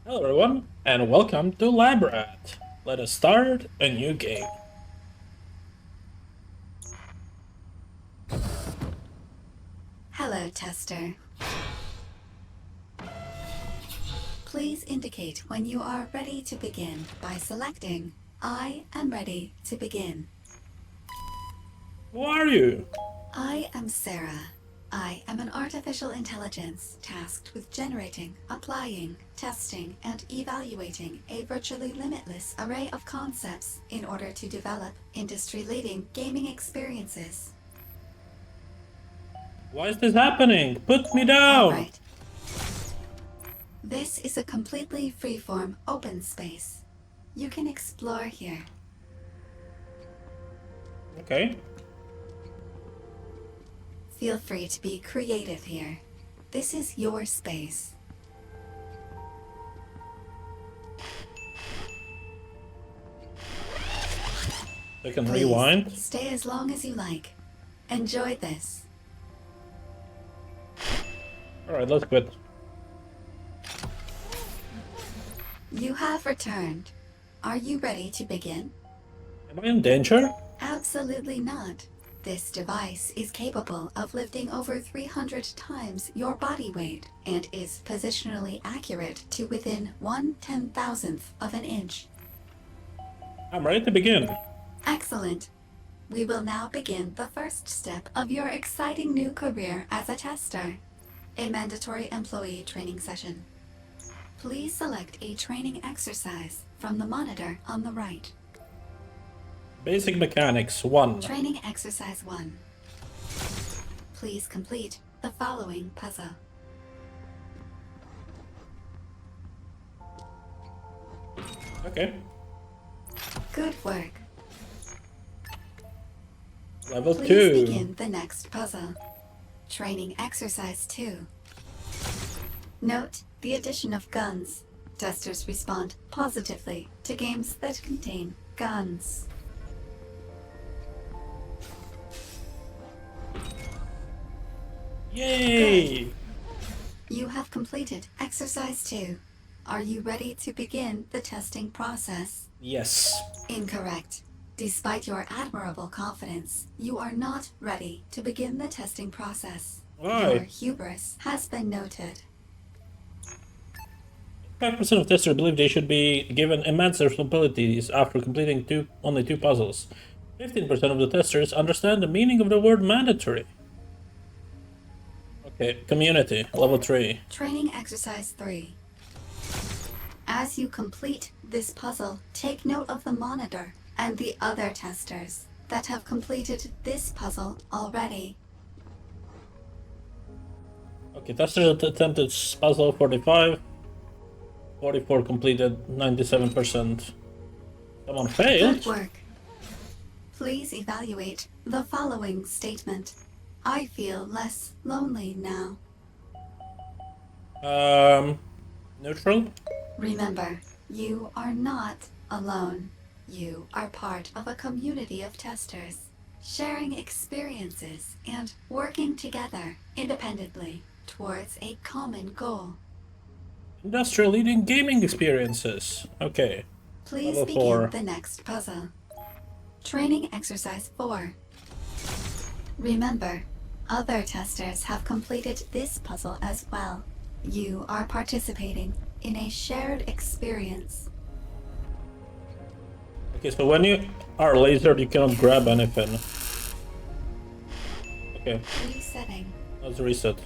Hello everyone, and welcome to Labrat. Let us start a new game. Hello, tester. Please indicate when you are ready to begin by selecting I am ready to begin. Who are you? I am Sarah. I am an artificial intelligence tasked with generating, applying, testing, and evaluating a virtually limitless array of concepts in order to develop industry-leading gaming experiences. Why is this happening? Put me down! Alright. This is a completely freeform open space. You can explore here. Okay. Feel free to be creative here. This is your space. I can Please rewind. stay as long as you like. Enjoy this. Alright, let's quit. You have returned. Are you ready to begin? Am I in danger? Absolutely not. This device is capable of lifting over 300 times your body weight and is positionally accurate to within 1/10,000th of an inch. I'm ready to begin. Excellent. We will now begin the first step of your exciting new career as a tester, a mandatory employee training session. Please select a training exercise from the monitor on the right. Basic mechanics 1. Training exercise 1. Please complete the following puzzle. Okay. Good work. Level Please 2. begin the next puzzle. Training exercise 2. Note the addition of guns. Testers respond positively to games that contain guns. Yay! You have completed exercise 2. Are you ready to begin the testing process? Yes. Incorrect. Despite your admirable confidence, you are not ready to begin the testing process. Why? Your hubris has been noted. 5% of testers believe they should be given immense responsibilities after completing only two puzzles. 15% of the testers understand the meaning of the word mandatory. Okay, community, level 3. Training exercise 3. As you complete this puzzle, take note of the monitor and the other testers that have completed this puzzle already. Okay, testers attempted puzzle 45. 44 completed, 97%. Someone failed? Good work. Please evaluate the following statement. I feel less lonely now. Neutral? Remember, you are not alone. You are part of a community of testers, sharing experiences and working together independently towards a common goal. Industrial leading gaming experiences. Okay. Please Level begin 4. the next puzzle. Training exercise 4. Remember, other testers have completed this puzzle as well. You are participating in a shared experience. Okay, so when you are lasered, you cannot grab anything. Okay, Resetting. let's reset.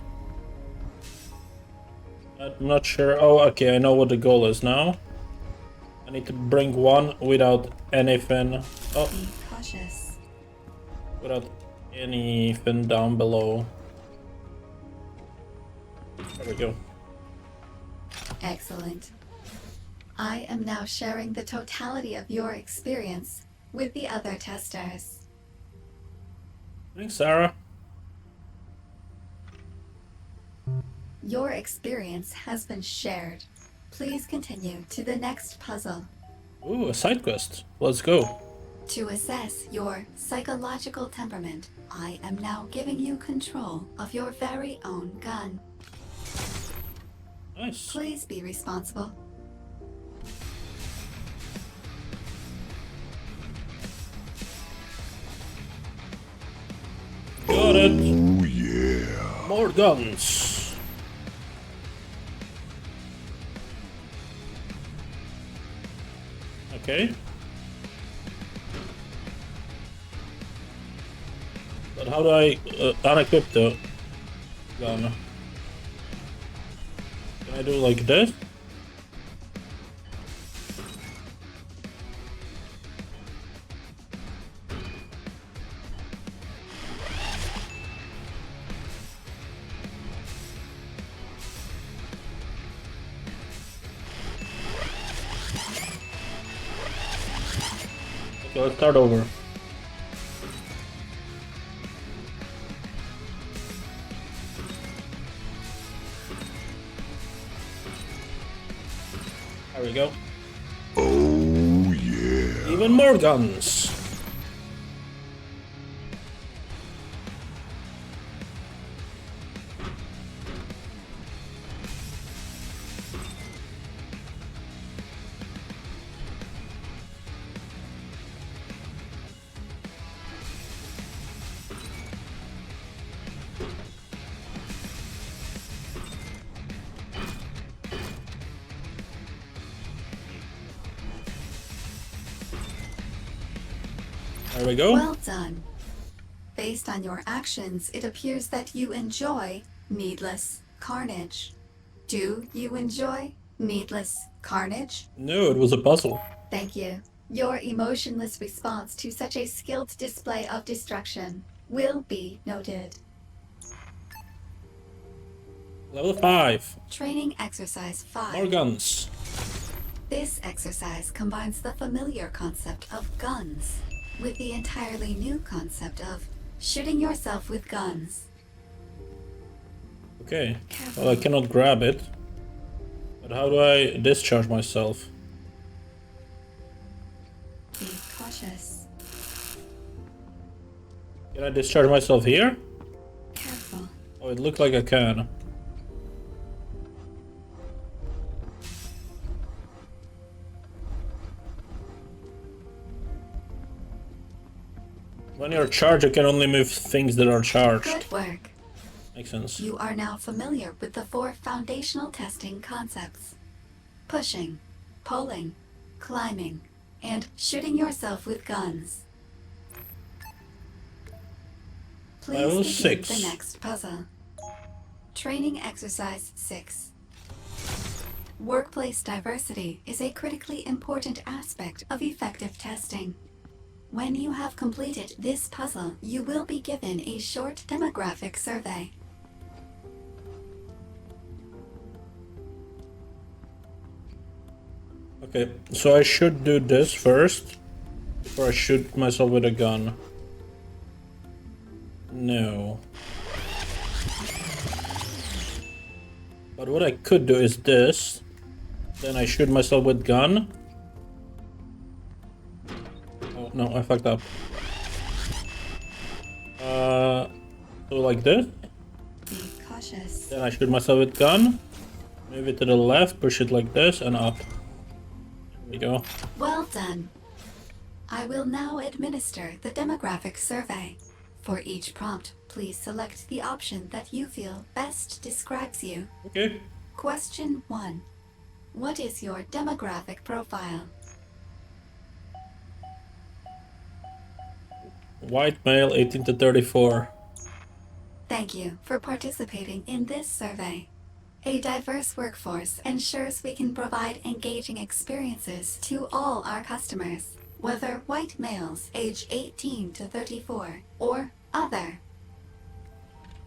I'm not sure. Oh, okay, I know what the goal is now. I need to bring one without anything. Oh, Be cautious. without anything down below. There we go. Excellent. I am now sharing the totality of your experience with the other testers. Thanks, Sarah. Your experience has been shared. Please continue to the next puzzle. Ooh, a side quest. Let's go. To assess your psychological temperament, I am now giving you control of your very own gun. Nice. Please be responsible. it. Oh yeah. More guns. Okay. But how do I unequip the gun? Can I do like this? Okay, let's start over. There we go. Oh yeah. Even more guns. There we go. Well done. Based on your actions, it appears that you enjoy needless carnage. Do you enjoy needless carnage? No, it was a puzzle. Thank you. Your emotionless response to such a skilled display of destruction will be noted. Level 5. Training exercise 5. More guns. This exercise combines the familiar concept of guns with the entirely new concept of shooting yourself with guns. Okay. Careful. Well, I cannot grab it. But how do I discharge myself? Be cautious. Can I discharge myself here? Careful. Oh, it looked like I can. When you're charged, you can only move things that are charged. Good work. Makes sense. You are now familiar with the 4 foundational testing concepts: pushing, pulling, climbing, and shooting yourself with guns. Please Level begin 6. the next puzzle. Training exercise 6. Workplace diversity is a critically important aspect of effective testing. When you have completed this puzzle, you will be given a short demographic survey. Okay, so I should do this first before I shoot myself with a gun. No. But what I could do is this. Then I shoot myself with gun. Oh no, I fucked up. So like this. Be cautious. Then I shoot myself with gun. Move it to the left, push it like this, and up. There we go. Well done. I will now administer the demographic survey. For each prompt, please select the option that you feel best describes you. Okay. Question 1. What is your demographic profile? White male, 18 to 34. Thank you for participating in this survey. A diverse workforce ensures we can provide engaging experiences to all our customers, whether white males age 18 to 34 or other.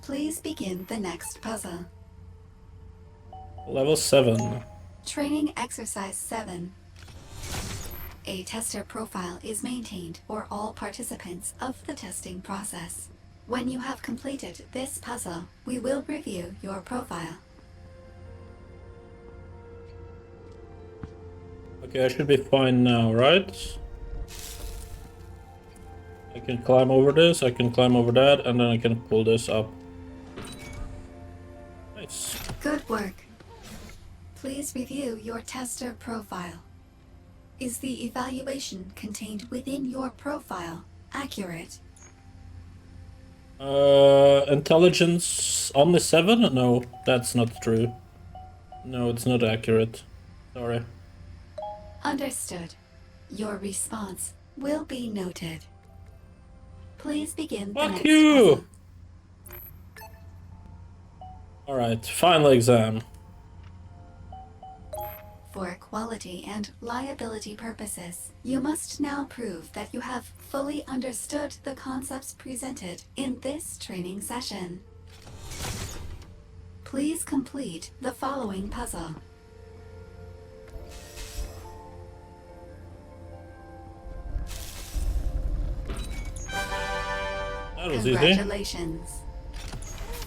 Please begin the next puzzle. Level 7. Training exercise 7. A tester profile is maintained for all participants of the testing process. When you have completed this puzzle, we will review your profile. Okay, I should be fine now, right? I can climb over this, I can climb over that, and then I can pull this up. Nice. Good work. Please review your tester profile. Is the evaluation contained within your profile accurate? Intelligence only 7? No, that's not true. No, it's not accurate. Sorry. Understood. Your response will be noted. Please begin the Fuck next you! puzzle. Alright, final exam. For quality and liability purposes, you must now prove that you have fully understood the concepts presented in this training session. Please complete the following puzzle. That was easy. Congratulations.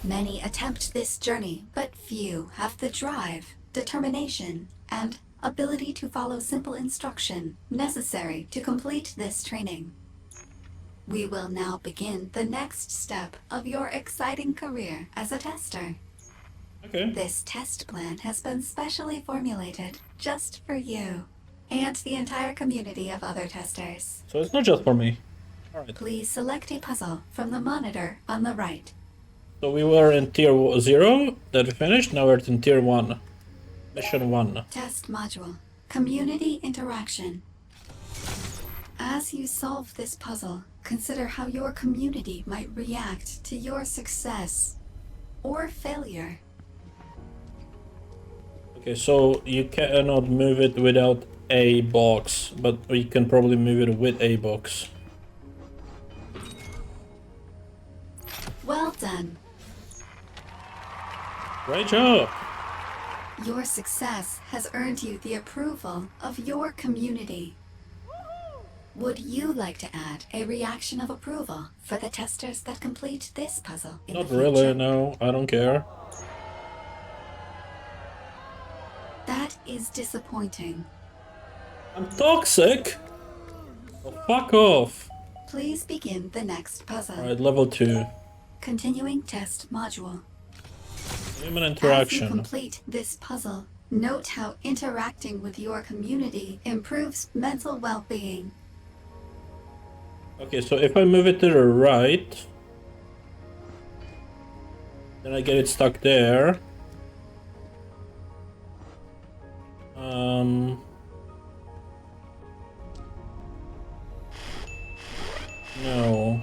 Many attempt this journey, but few have the drive, determination, and ability to follow simple instruction necessary to complete this training. We will now begin the next step of your exciting career as a tester. Okay. This test plan has been specially formulated just for you and the entire community of other testers. So it's not just for me. Alright. Please select a puzzle from the monitor on the right. So we were in tier 0 that we finished, now we're in tier 1. Mission 1. Test module. Community interaction. As you solve this puzzle, consider how your community might react to your success or failure. Okay, so you cannot move it without a box, but we can probably move it with a box. Well done. Great job! Your success has earned you the approval of your community. Would you like to add a reaction of approval for the testers that complete this puzzle in Not the really, future? no, I don't care. That is disappointing. I'm toxic! Oh, fuck off! Please begin the next puzzle. Alright, level 2. Continuing test module. Human As you interaction. complete this puzzle, note how interacting with your community improves mental well-being. Okay, so if I move it to the right, then I get it stuck there. No.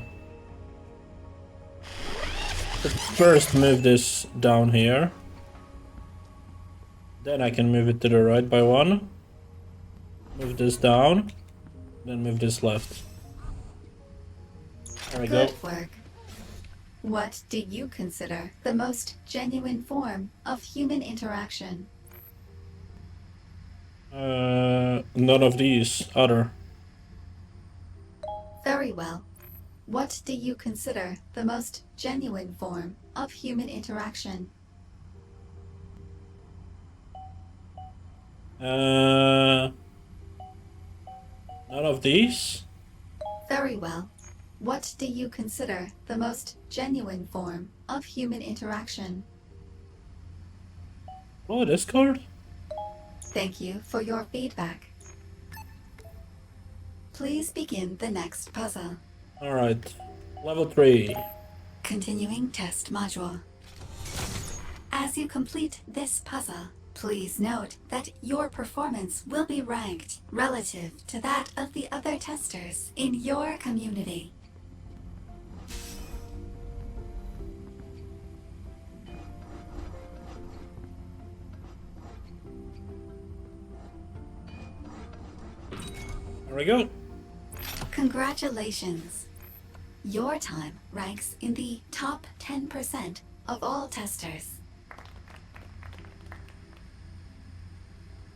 But first move this down here. Then I can move it to the right by 1. Move this down. Then move this left. There we go. Good work. What do you consider the most genuine form of human interaction? None of these other. Very well. What do you consider the most genuine form of human interaction? None of these? Very well. What do you consider the most genuine form of human interaction? Oh, this card? Thank you for your feedback. Please begin the next puzzle. Alright. Level 3. Continuing test module. As you complete this puzzle, please note that your performance will be ranked relative to that of the other testers in your community. There we go. Congratulations. Your time ranks in the top 10% of all testers.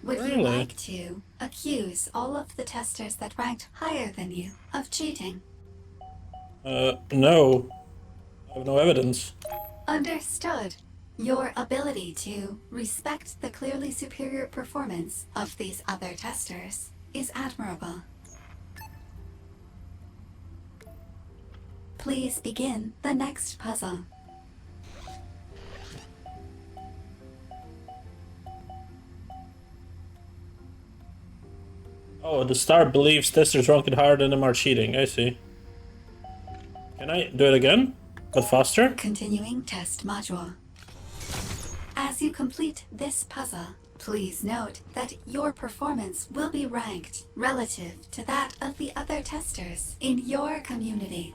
Would you Really? like to accuse all of the testers that ranked higher than you of cheating? No. I have no evidence. Understood. Your ability to respect the clearly superior performance of these other testers is admirable. Please begin the next puzzle. Oh, the star believes testers ranked higher than them are cheating. I see. Can I do it again? But faster? Continuing test module. As you complete this puzzle, please note that your performance will be ranked relative to that of the other testers in your community.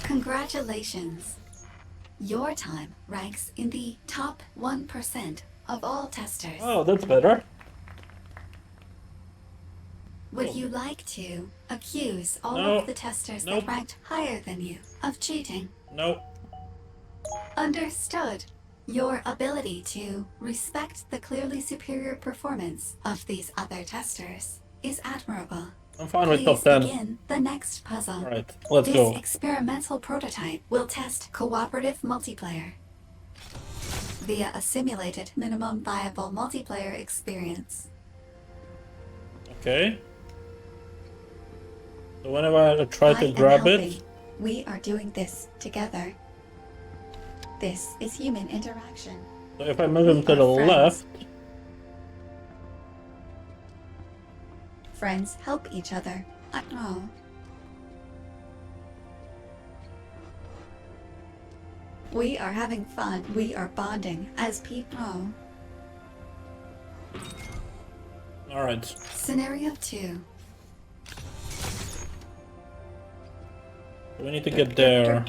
Congratulations! Your time ranks in the top 1% of all testers. Oh, that's better. Would you like to accuse all No. of the testers Nope. that ranked higher than you of cheating? No. Understood. Your ability to respect the clearly superior performance of these other testers is admirable. I'm fine with Please top 10. begin the next puzzle. Alright, let's This go. experimental prototype will test cooperative multiplayer via a simulated minimum viable multiplayer experience. Okay. So whenever I try I to am grab helping. it, We are doing this together. This is human interaction. so if I move him to We the are friends. left, Friends help each other. Oh. We are having fun. We are bonding as people. alright. Scenario 2. We need to get there.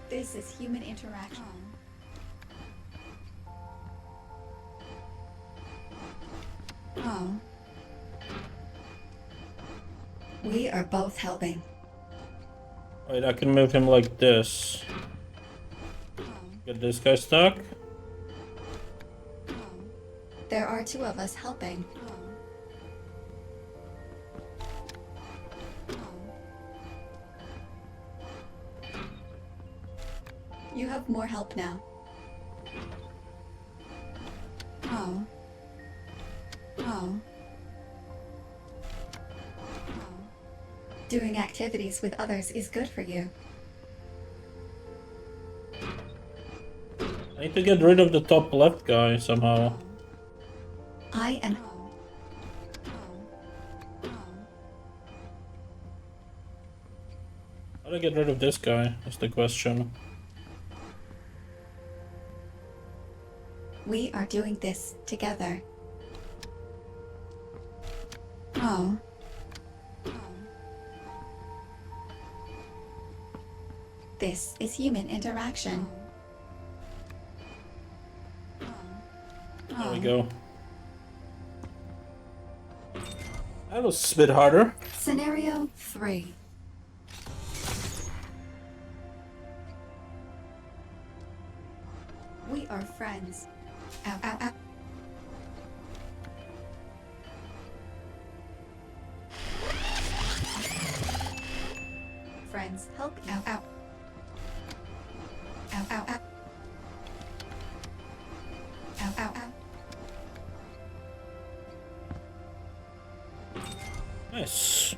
This is human interaction. Oh. We are both helping. Wait, I can move him like this. Get this guy stuck. There are two of us helping. You have more help now. Oh. Oh. Doing activities with others is good for you. I need to get rid of the top left guy somehow. I am. How do I get rid of this guy? That's the question. We are doing this together. Oh. This is human interaction. There we go. That was a bit harder. Scenario 3. We are friends. Ow, ow, ow. Friends, help. Ow, ow. Ow, ow, ow. Ow, ow, ow. Nice.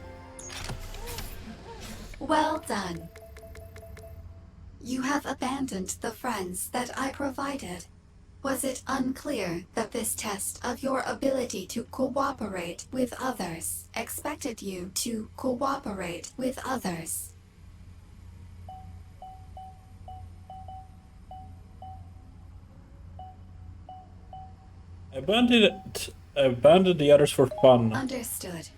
Well done. You have abandoned the friends that I provided. Was it unclear that this test of your ability to cooperate with others expected you to cooperate with others? I abandoned the others for fun Understood.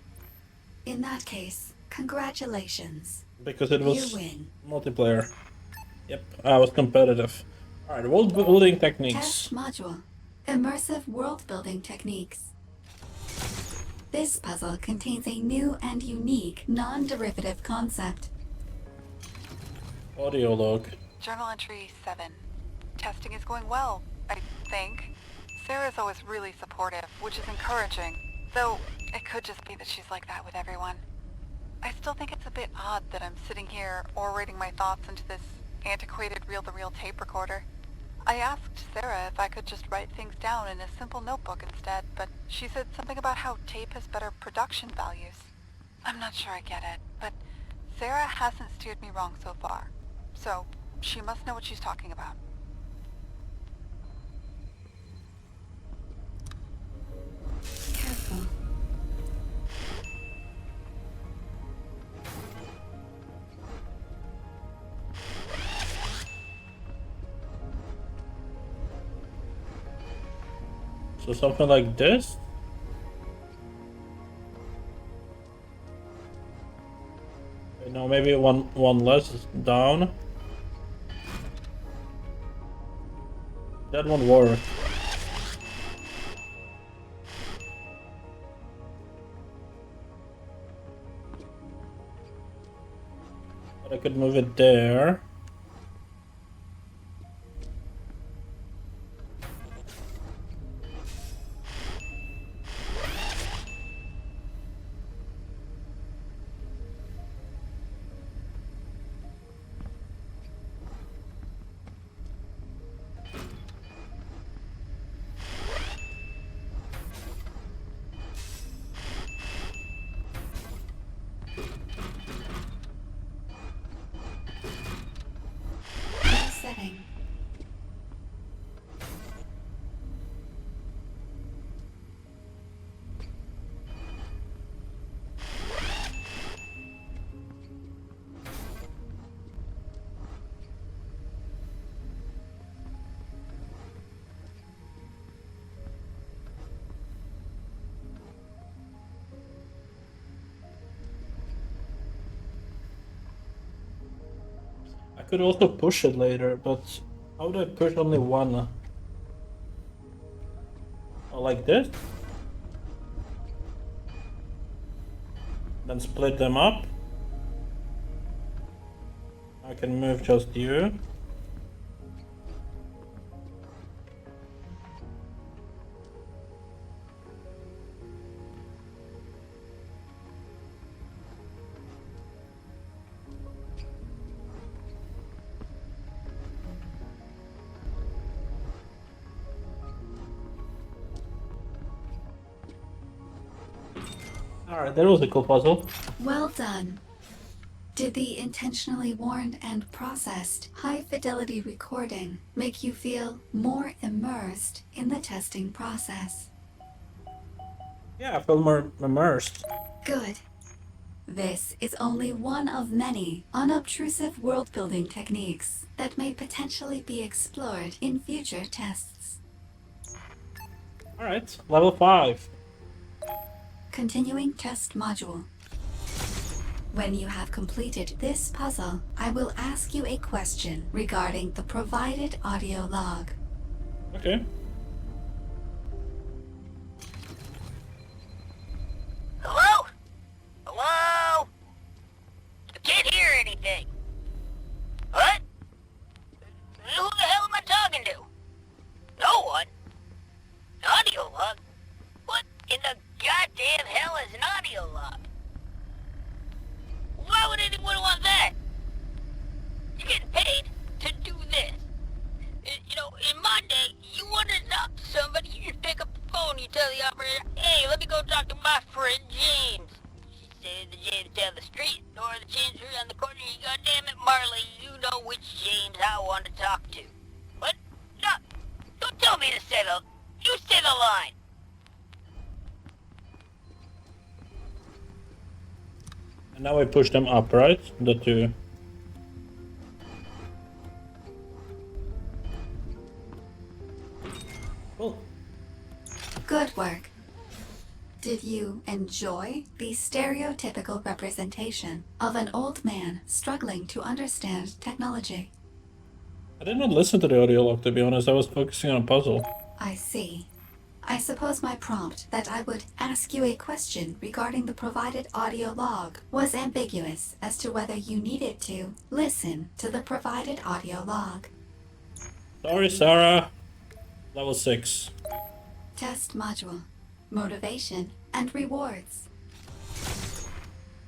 In that case, congratulations. because it was You win. multiplayer. Yep, I was competitive. Alright, world building techniques. Test module. Immersive world building techniques. This puzzle contains a new and unique non-derivative concept. Audio log. Journal entry 7. Testing is going well, I think. Sarah's always really supportive, which is encouraging. Though, it could just be that she's like that with everyone. I still think it's a bit odd that I'm sitting here orating my thoughts into this antiquated reel-to-reel tape recorder. I asked Sarah if I could just write things down in a simple notebook instead, but she said something about how tape has better production values. I'm not sure I get it, but Sarah hasn't steered me wrong so far. So, she must know what she's talking about. Careful. So something like this? Okay, no, maybe one less down. That won't work. But I could move it there. Setting. I could also push it later, but how would I push only one? Oh, like this? Then split them up. I can move just you. Alright, that was a cool puzzle. Well done. Did the intentionally warned and processed high-fidelity recording make you feel more immersed in the testing process? Yeah, I feel more immersed. Good. This is only one of many unobtrusive world-building techniques that may potentially be explored in future tests. Alright, level 5. Continuing test module. When you have completed this puzzle, I will ask you a question regarding the provided audio log. Okay. Hello? Hello? I can't hear anything. What? Who the hell am I talking to? No one? Audio log? What in the goddamn hell is an audio log? Why would anyone want that? You're getting paid to do this. You know, in my day, you wanted to talk to somebody, you just pick up the phone, you tell the operator, hey, let me go talk to my friend James. She said the James down the street, or the Chancery on the corner. You goddamn it, Marley, you know which James I want to talk to. What? No, don't tell me to say the... You say the line. And now I push them up, right? The two. Cool. Good work. Did you enjoy the stereotypical representation of an old man struggling to understand technology? I did not listen to the audio log, to be honest. I was focusing on a puzzle. I see. I suppose my prompt that I would ask you a question regarding the provided audio log was ambiguous as to whether you needed to listen to the provided audio log. Sorry, Sarah. Level 6. Test module. Motivation and rewards.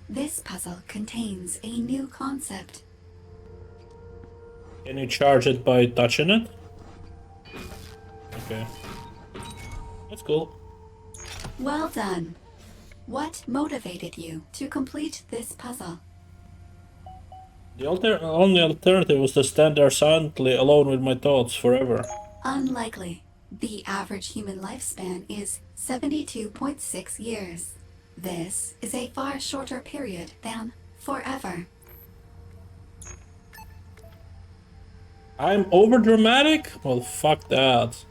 This puzzle contains a new concept. Can you charge it by touching it? Okay. That's cool. Well done. What motivated you to complete this puzzle? The only alternative was to stand there silently alone with my thoughts forever. Unlikely. The average human lifespan is 72.6 years. This is a far shorter period than forever. I'm over dramatic? Well, fuck that.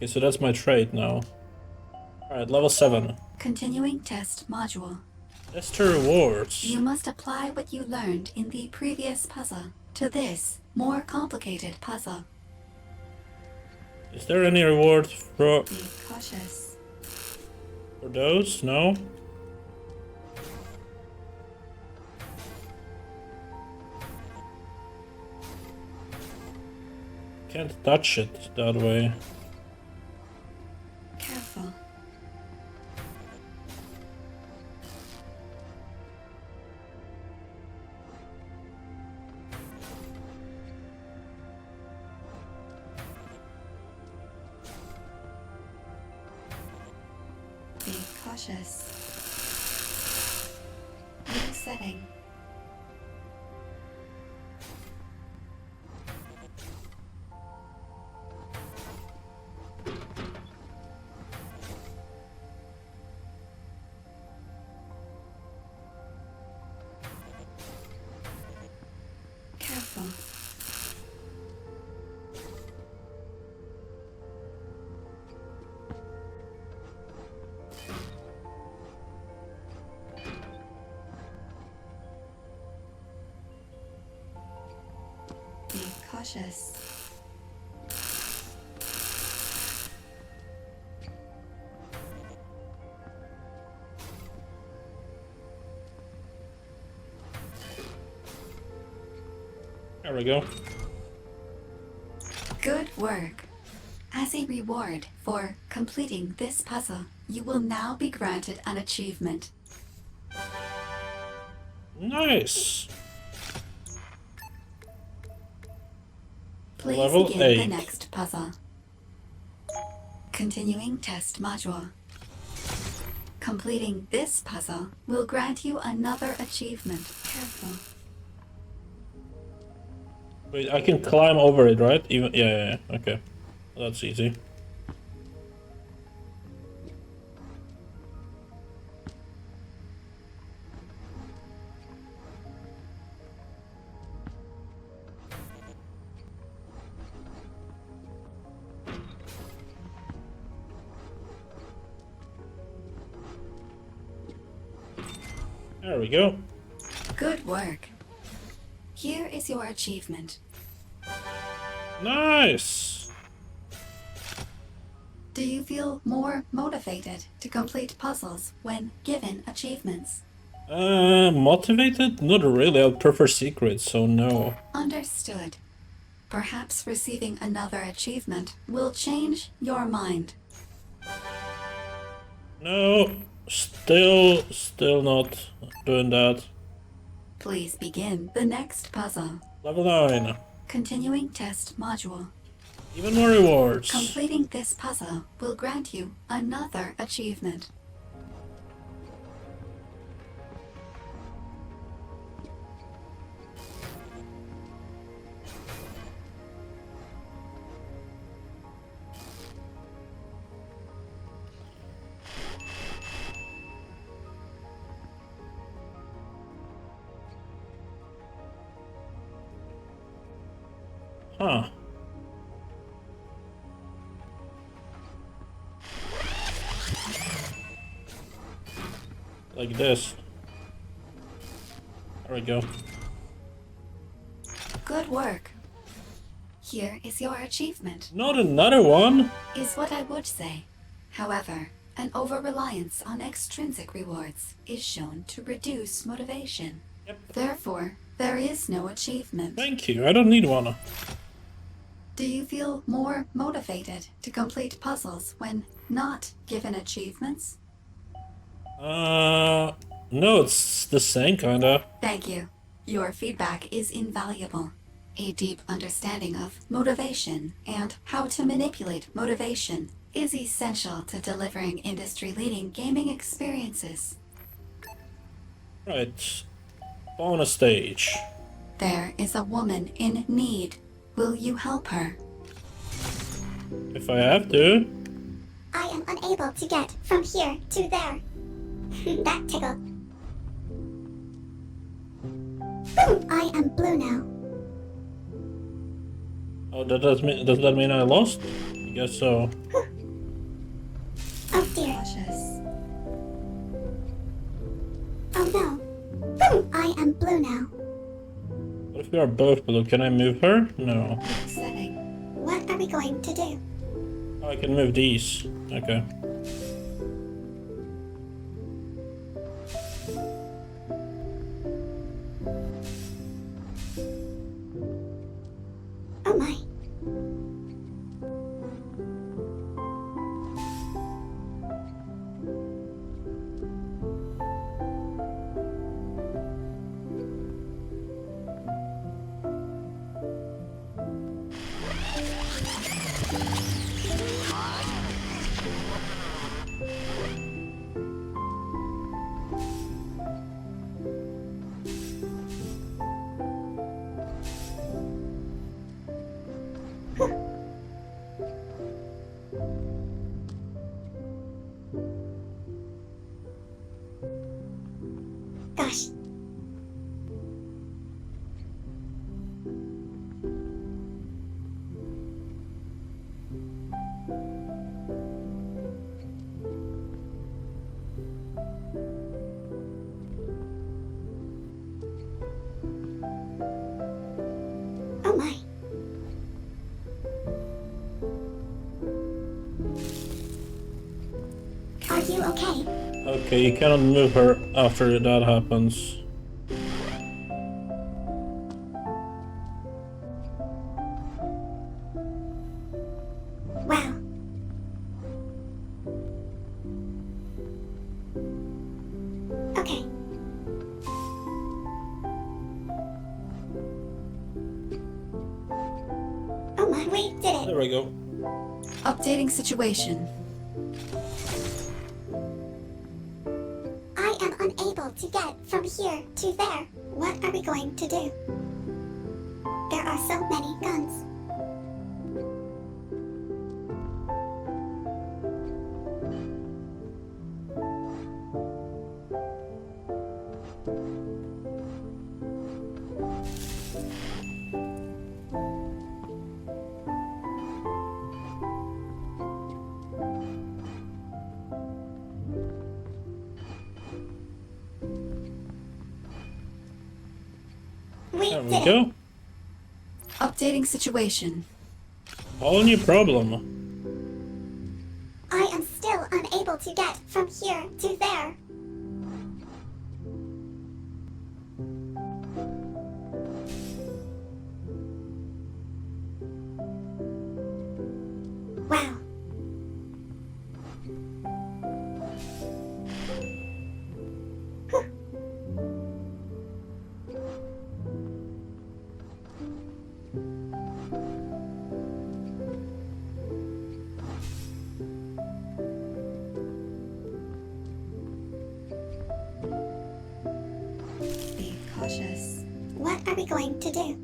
Okay, so that's my trait now. Alright, level 7. Continuing test module. Tester rewards. You must apply what you learned in the previous puzzle to this more complicated puzzle. Is there any reward for Be cautious. those? No? Can't touch it that way. Careful. Be cautious. New setting. Careful. Be cautious. There we go. Good work. As a reward for completing this puzzle, you will now be granted an achievement. Nice. Please Level begin 8. the next puzzle. Continuing test module. Completing this puzzle will grant you another achievement. Careful. Wait, I can climb over it, right? Even yeah. Okay, that's easy. There we go. Good work. Here is your achievement. Nice. Do you feel more motivated to complete puzzles when given achievements? Motivated? Not really. I prefer secrets, so no. Understood. Perhaps receiving another achievement will change your mind. No, still not doing that. Please begin the next puzzle. Level 9. Continuing test module. Even more rewards. Completing this puzzle will grant you another achievement. Huh. Like this. There we go. Good work. Here is your achievement, Not another one? is what I would say. However, an over-reliance on extrinsic rewards is shown to reduce motivation. Yep. Therefore, there is no achievement. Thank you, I don't need one. Do you feel more motivated to complete puzzles when not given achievements? No, it's the same kinda. Thank you. Your feedback is invaluable. A deep understanding of motivation and how to manipulate motivation is essential to delivering industry-leading gaming experiences. Right. Bonus stage. There is a woman in need. Will you help her? If I have to. I am unable to get from here to there. That tickled. Boom! I am blue now. Oh, does that mean I lost? I guess so. blue now. What if we are both blue? Can I move her? No. Setting. What are we going to do? Oh, I can move these. Okay. Oh my. Gosh. Oh my. Are you okay? Okay, you cannot move her after that happens. Wow. Okay. Oh my, we did it. There we go. Updating situation. I am unable to get from here to there. What are we going to do? There are so many guns. There we did it. go. Updating situation. Whole new problem. I am still unable to get from here to there. Wow. Whew. Be cautious. What are we going to do?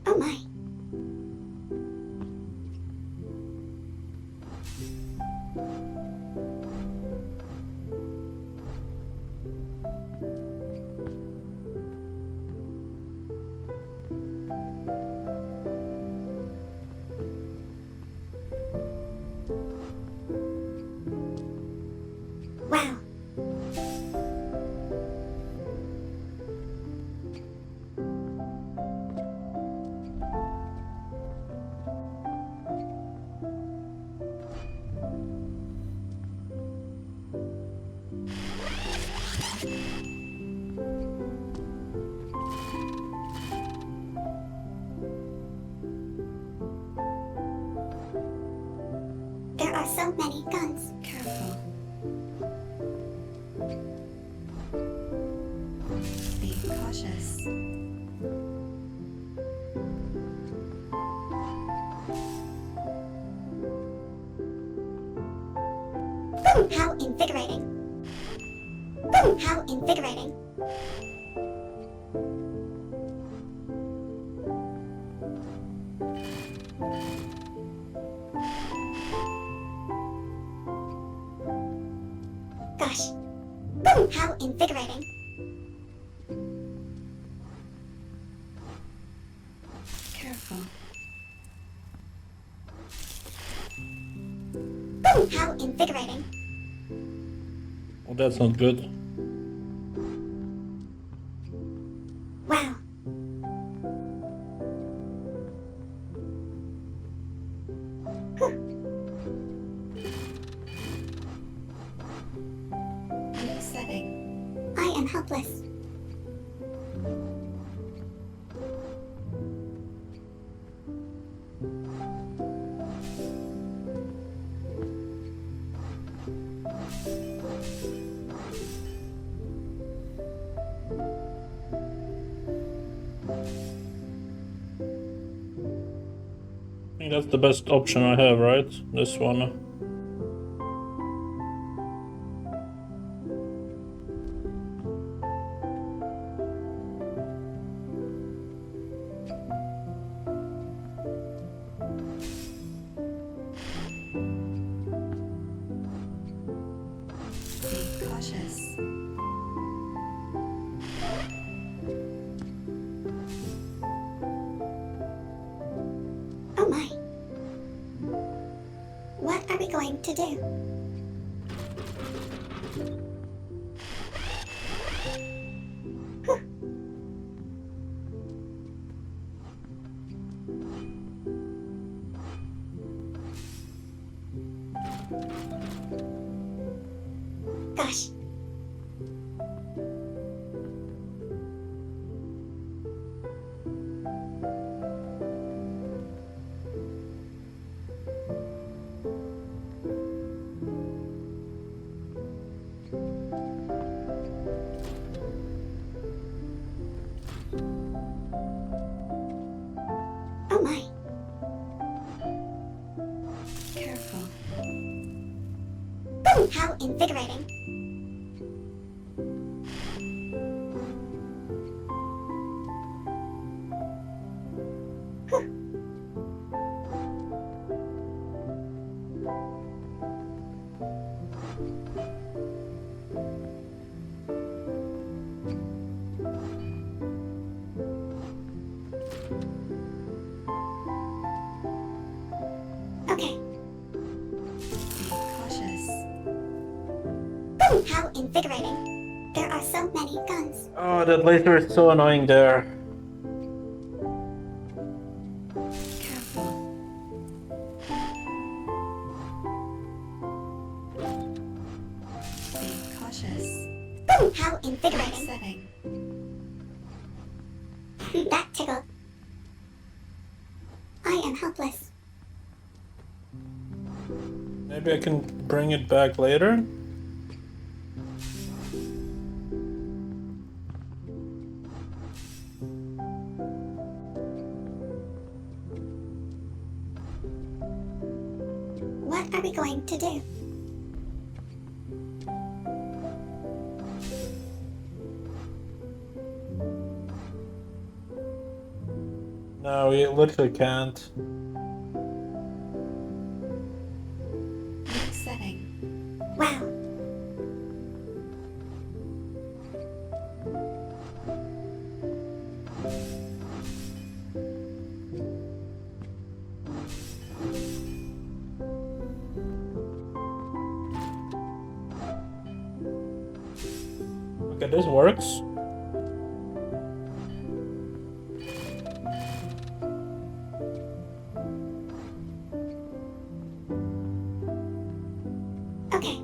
Oh my. Wow. There are so many guns. Careful. Be cautious. How invigorating. How invigorating. Gosh. How invigorating. Careful. How invigorating. Well, that's not good. Wow. Resetting. I am helpless. I think that's the best option I have, right? This one. Be cautious. Oh my. What are we going to do? Whew. Gosh. Oh my. Careful. How invigorating. Whew. Okay. Be cautious. How invigorating. There are so many guns. Oh, that laser is so annoying there. Careful. Be cautious. How invigorating. Resetting. That tickled. I am helpless. Maybe I can bring it back later? What are we going to do? No, we literally can't. Resetting. Wow. Okay, this works. Okay.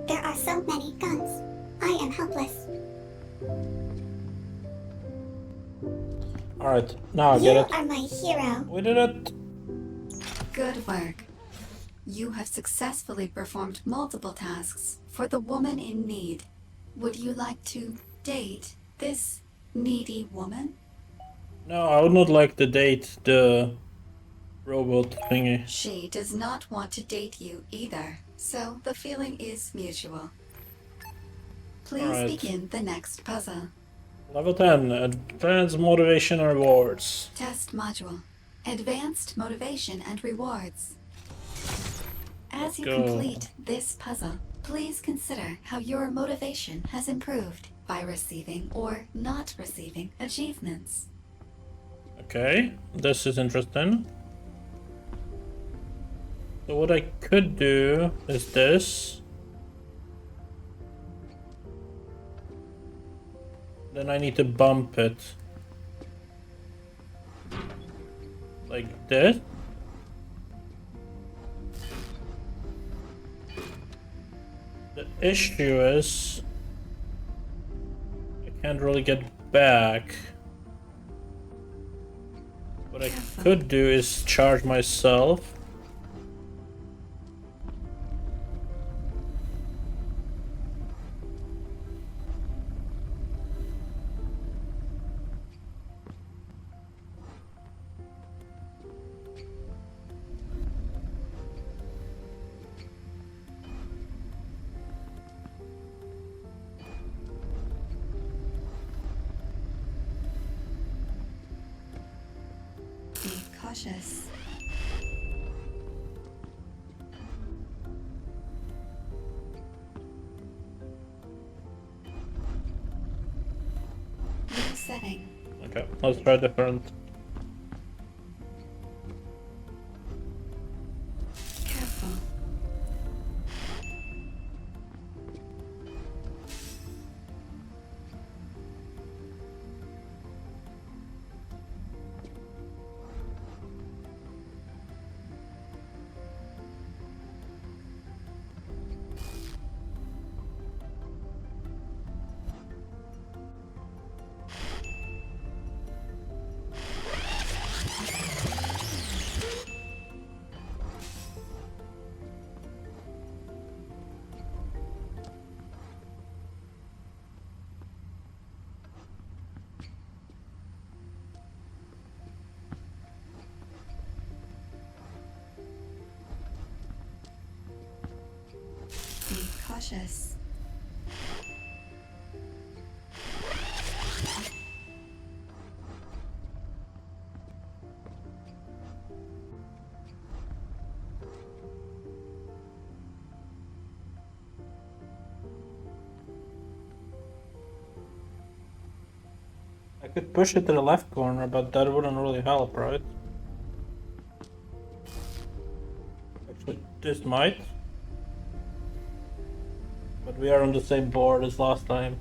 There are so many guns. I am helpless. Alright, now I You get it. are my hero. We did it! Good work. You have successfully performed multiple tasks for the woman in need. Would you like to date this Needy woman? No, I would not like to date the robot thingy. She does not want to date you either, so the feeling is mutual. Please Alright. begin the next puzzle. Level 10, Advanced Motivation and Rewards. Test module. Advanced motivation and rewards. As you Go. complete this puzzle, please consider how your motivation has improved by receiving or not receiving achievements. Okay, this is interesting. So what I could do is this. Then I need to bump it. Like this. The issue is I can't really get back. What I could do is charge myself. Be cautious. New setting. Okay, let's try different. Careful. Be cautious. I could push it to the left corner, but that wouldn't really help, right? Actually, this might. But we are on the same board as last time.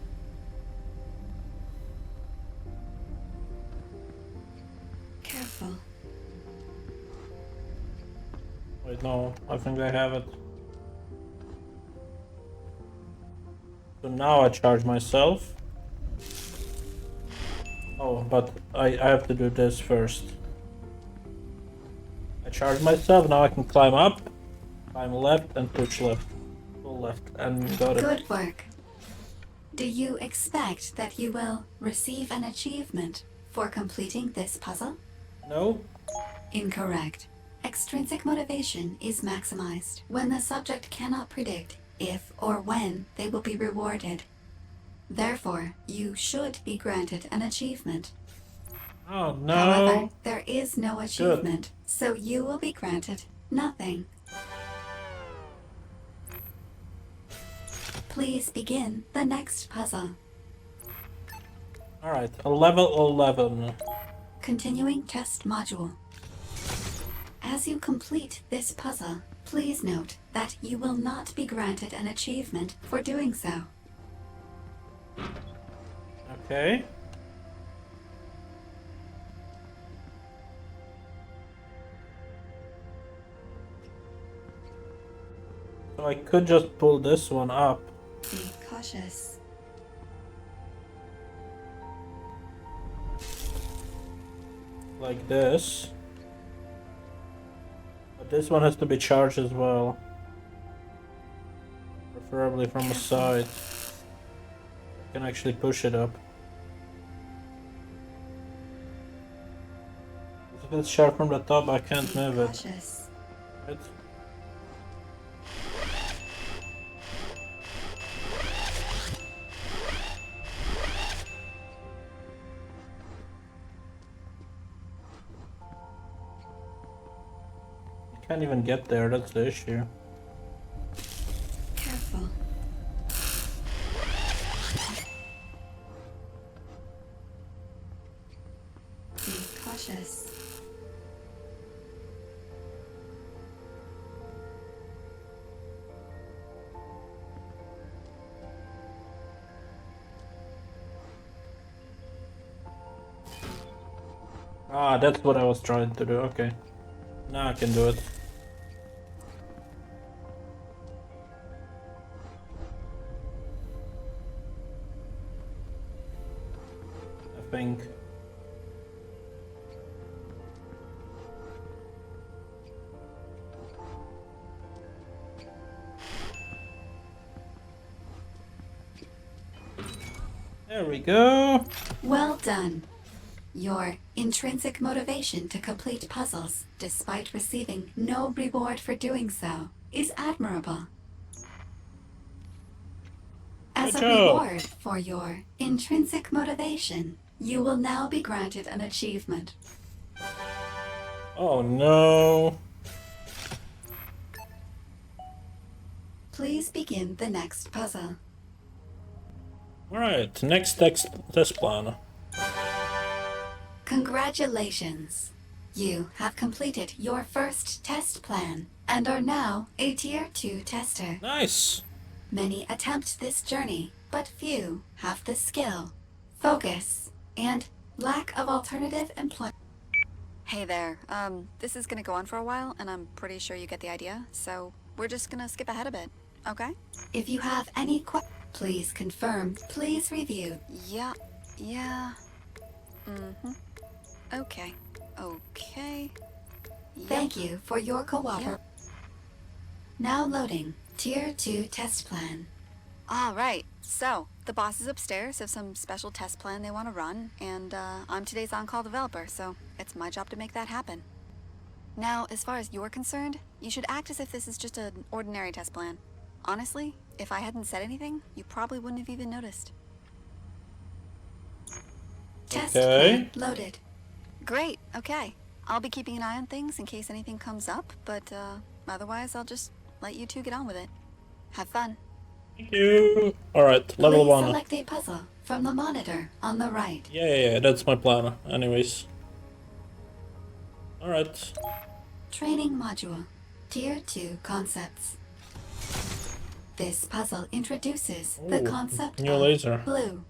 Careful. Wait, no, I think I have it. So now I charge myself. Oh, but I have to do this first. I charge myself, now I can climb up, climb left, and push left. Pull left, and got it. Good work. Do you expect that you will receive an achievement for completing this puzzle? No? Incorrect. Extrinsic motivation is maximized when the subject cannot predict if or when they will be rewarded. Therefore, you should be granted an achievement. Oh, no. However, there is no achievement, so you will be granted nothing. Please begin the next puzzle. Alright, a level 11. Continuing test module. As you complete this puzzle, please note that you will not be granted an achievement for doing so. Okay. So I could just pull this one up. Be cautious. Like this. But this one has to be charged as well. Preferably from the side. I can actually push it up. Let's share from the top. I can't move it. Cautious. Right? I can't even get there. That's the issue. Careful. Be cautious. Ah, that's what I was trying to do. Okay. Now I can do it. I think. There we go. Well done. Your intrinsic motivation to complete puzzles, despite receiving no reward for doing so, is admirable. As a Good job. reward for your intrinsic motivation, you will now be granted an achievement. Oh no. Please begin the next puzzle. Alright, next test plan. Congratulations! You have completed your first test plan and are now a Tier 2 tester. Nice. Many attempt this journey, but few have the skill, focus, and lack of alternative employment. Hey there. This is gonna go on for a while, and I'm pretty sure you get the idea, so we're just gonna skip ahead a bit, okay? If you have any questions, please confirm, please review. Yeah. Okay. Thank you for your cooperation. Now loading Tier 2 test plan. Alright, so the bosses upstairs have some special test plan they want to run, and I'm today's on-call developer, so it's my job to make that happen. Now, as far as you're concerned, you should act as if this is just an ordinary test plan. Honestly, if I hadn't said anything, you probably wouldn't have even noticed. Test Okay. plan loaded. Great, okay. I'll be keeping an eye on things in case anything comes up, but otherwise I'll just let you two get on with it. Have fun. Thank you. Alright, level Please 1. select a puzzle from the monitor on the right. Yeah, that's my plan. Anyways. Alright. Training module. Tier 2 concepts. This puzzle introduces the Ooh, concept new of laser. blue.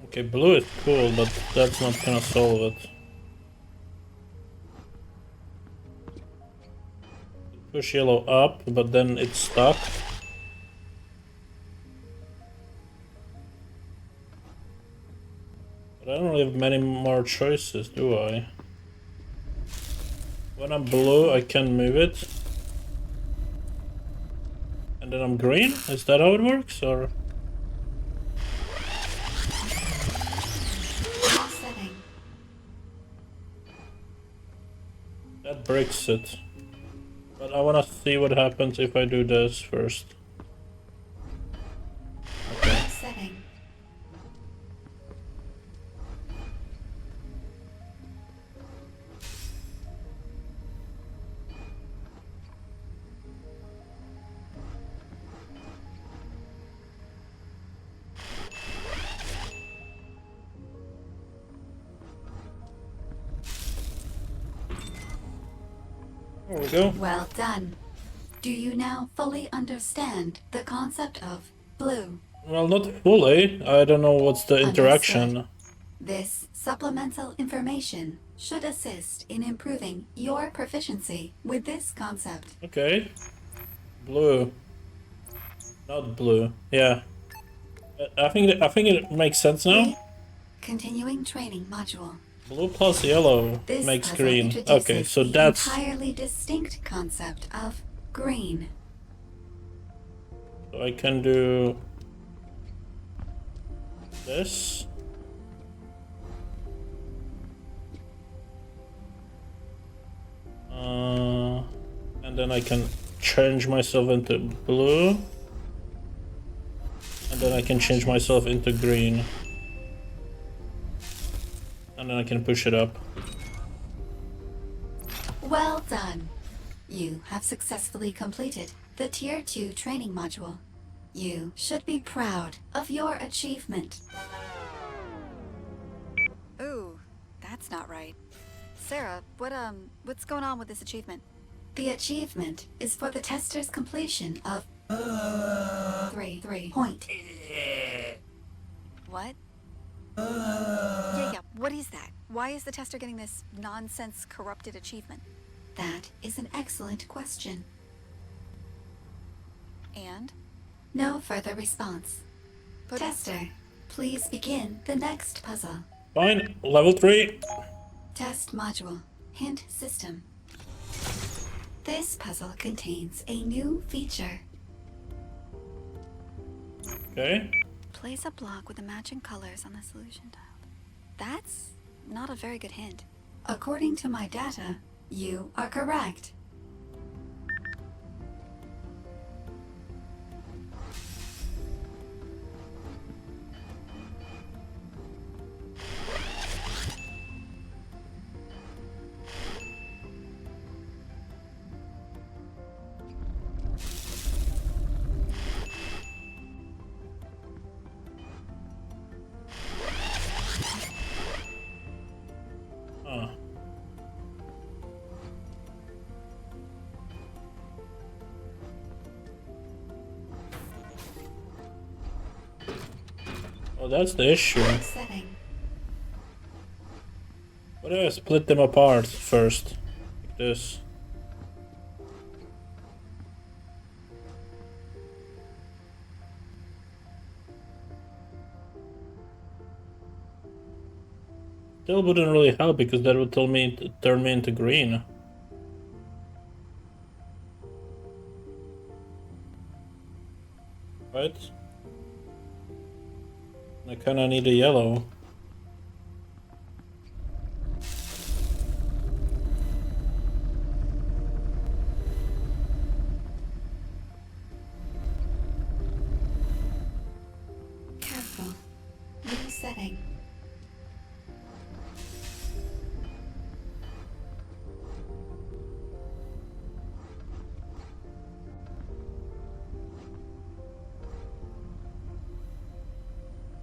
Okay, blue is cool, but that's not gonna solve it. Push yellow up, but then it's stuck. But I don't really have many more choices, do I? When I'm blue, I can move it. And then I'm green? Is that how it works, or...? Setting. That breaks it. But I wanna see what happens if I do this first. Okay. Setting. There we go. Well done. Do you now fully understand the concept of blue? Well, not fully. I don't know what's the interaction. This supplemental information should assist in improving your proficiency with this concept. Okay. Blue. Not blue. Yeah. I think it makes sense now. Continuing training module. Blue plus yellow This makes puzzle green. introduces Okay, so the that's... entirely distinct concept of green. So I can do this. And then I can change myself into blue. And then I can change myself into green. And then I can push it up. Well done. You have successfully completed the Tier 2 training module. You should be proud of your achievement. Ooh, that's not right. Sarah, what's going on with this achievement? The achievement is for the tester's completion of 3 point. What? Yeah, what is that? Why is the tester getting this nonsense corrupted achievement? That is an excellent question. And? No further response. But Tester, please begin the next puzzle. Fine, level 3. Test module. Hint system. This puzzle contains a new feature. Okay. place a block with the matching colors on the solution tile. That's not a very good hint. According to my data, you are correct. Oh, that's the issue. Setting. What if I split them apart first? Like this. Still wouldn't really help because that would tell me to turn me into green. Right? I kinda need a yellow. Careful. Resetting.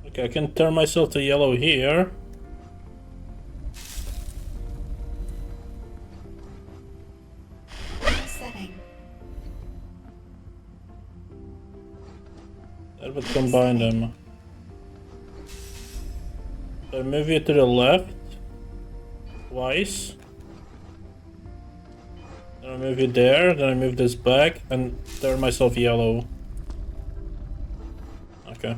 Okay, I can turn myself to yellow here. Resetting. That would combine them. So I move you to the left twice. Then I move you there, then I move this back and turn myself yellow. Okay.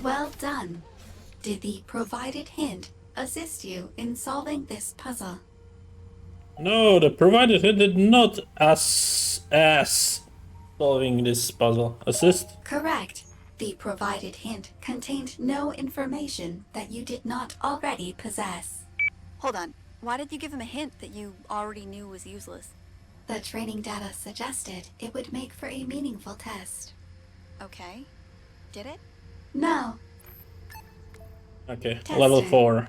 Well done. Did the provided hint assist you in solving this puzzle? No, the provided hint did not ass solving this puzzle. Assist? Correct. The provided hint contained no information that you did not already possess. Hold on. Why did you give him a hint that you already knew was useless? The training data suggested it would make for a meaningful test. Okay. Did it? No. Okay, Tester, level 4.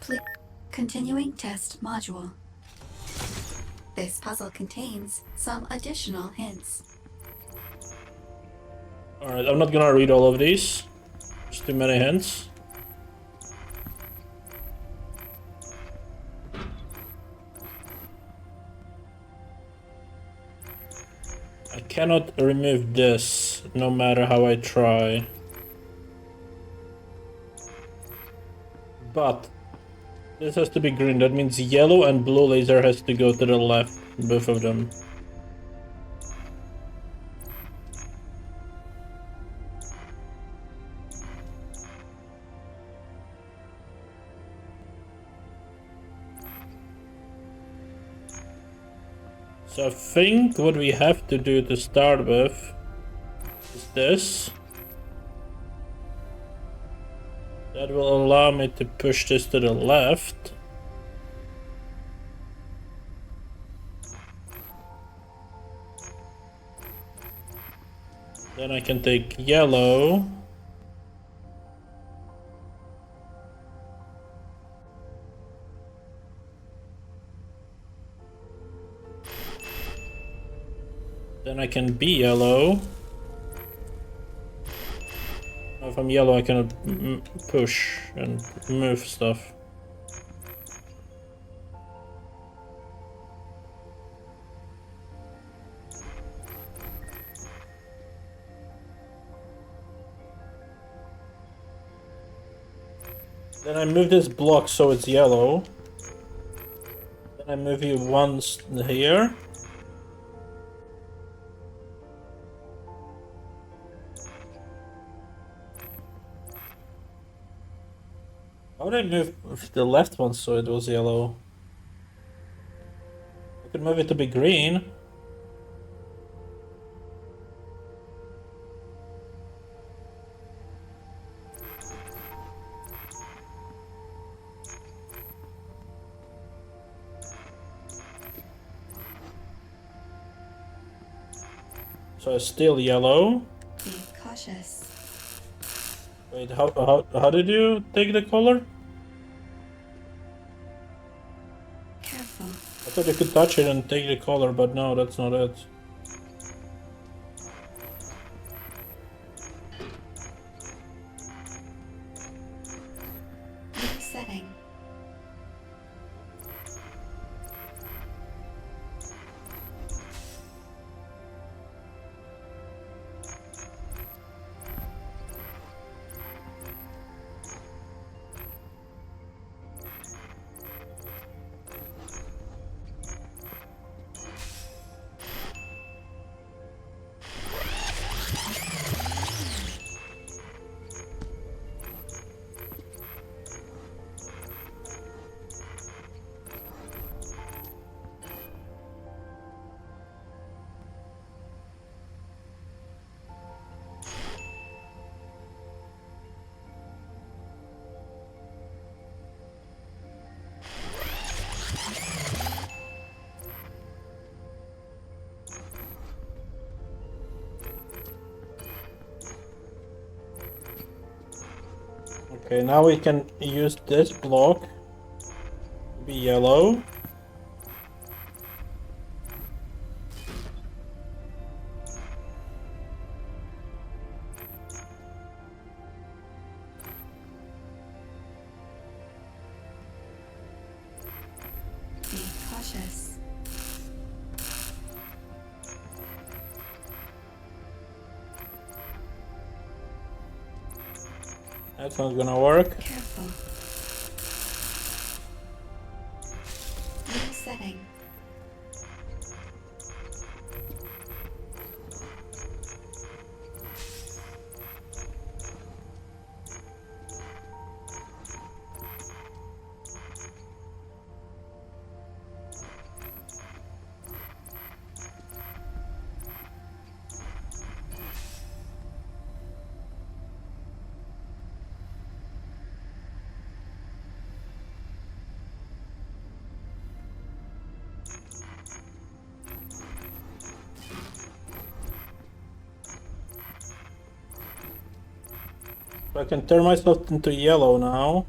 Continuing test module. This puzzle contains some additional hints. Alright, I'm not gonna read all of these. There's too many hints. I cannot remove this, no matter how I try. But this has to be green. That means yellow and blue laser has to go to the left, both of them. So I think what we have to do to start with this. That will allow me to push this to the left. Then I can take yellow. Then I can be yellow. If I'm yellow, I can push and move stuff. Then I move this block so it's yellow. Then I move you once here. How would I move the left one so it was yellow? I could move it to be green. So it's still yellow. Be cautious. Wait, how did you take the color? Careful. I thought you could touch it and take the color, but no, that's not it. Resetting. Okay, now we can use this block to be yellow. Be cautious. That's not gonna work. Careful. Resetting. So I can turn myself into yellow now.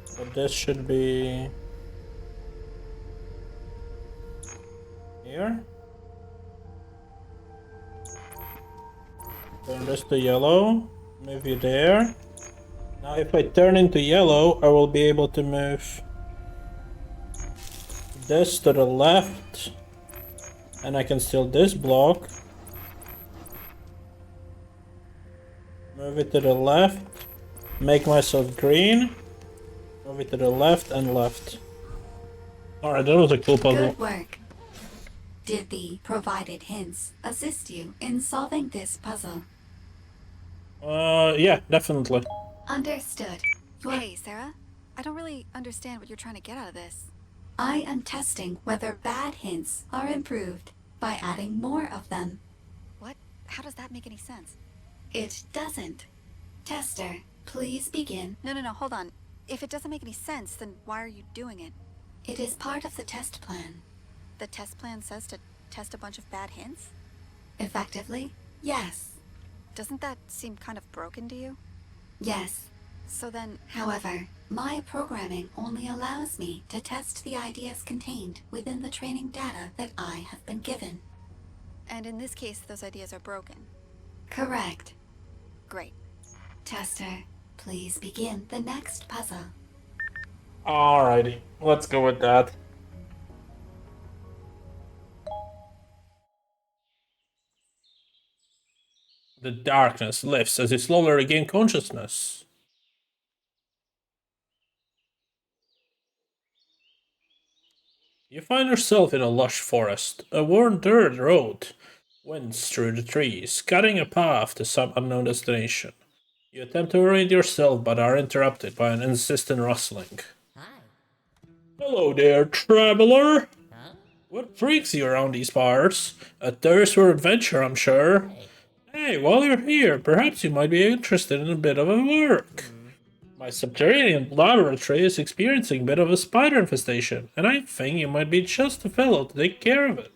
So this should be here. Turn this to yellow, move you there. Now if I turn into yellow, I will be able to move this to the left, and I can steal this block, move it to the left, make myself green, move it to the left and left. Alright, that was a cool puzzle. Good work. Did the provided hints assist you in solving this puzzle? Yeah, definitely. Understood. Hey, Sarah? I don't really understand what you're trying to get out of this. I am testing whether bad hints are improved by adding more of them. What? How does that make any sense? It doesn't. Tester, please begin. No, hold on. If it doesn't make any sense, then why are you doing it? It is part of the test plan. The test plan says to test a bunch of bad hints? Effectively, yes. Doesn't that seem kind of broken to you? Yes. So then, However, my programming only allows me to test the ideas contained within the training data that I have been given. and in this case, those ideas are broken. Correct. Great. Tester, please begin the next puzzle. Alrighty, let's go with that. The darkness lifts as you slowly regain consciousness. You find yourself in a lush forest. A worn dirt road winds through the trees, cutting a path to some unknown destination. You attempt to orient yourself but are interrupted by an insistent rustling. Hello there, traveler! What brings you around these parts? A thirst for adventure, I'm sure. Hey, while you're here, perhaps you might be interested in a bit of a work. My subterranean laboratory is experiencing a bit of a spider infestation, and I think you might be just the fellow to take care of it.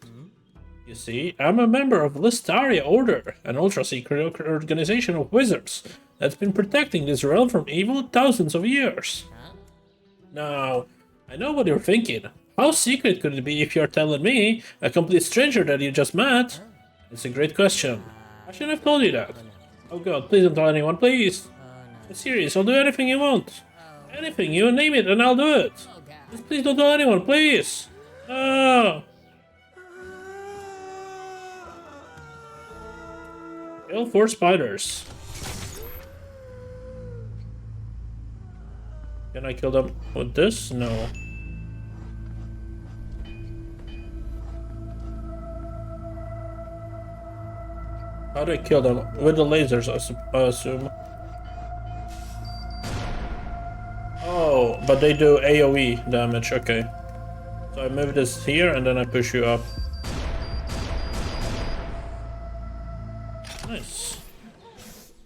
You see, I'm a member of Listaria Order, an ultra-secret organization of wizards that's been protecting this realm from evil thousands of years. Now, I know what you're thinking. How secret could it be if you're telling me, a complete stranger that you just met? It's a great question. I shouldn't have told you that. Oh god, please don't tell anyone, please. I'm serious, I'll do anything you want. Anything, you name it and I'll do it. Just please don't tell anyone, please. Oh. Kill 4 spiders. Can I kill them with this? No. How do I kill them? With the lasers, I assume. Oh, but they do AoE damage, okay. So I move this here and then I push you up. Nice.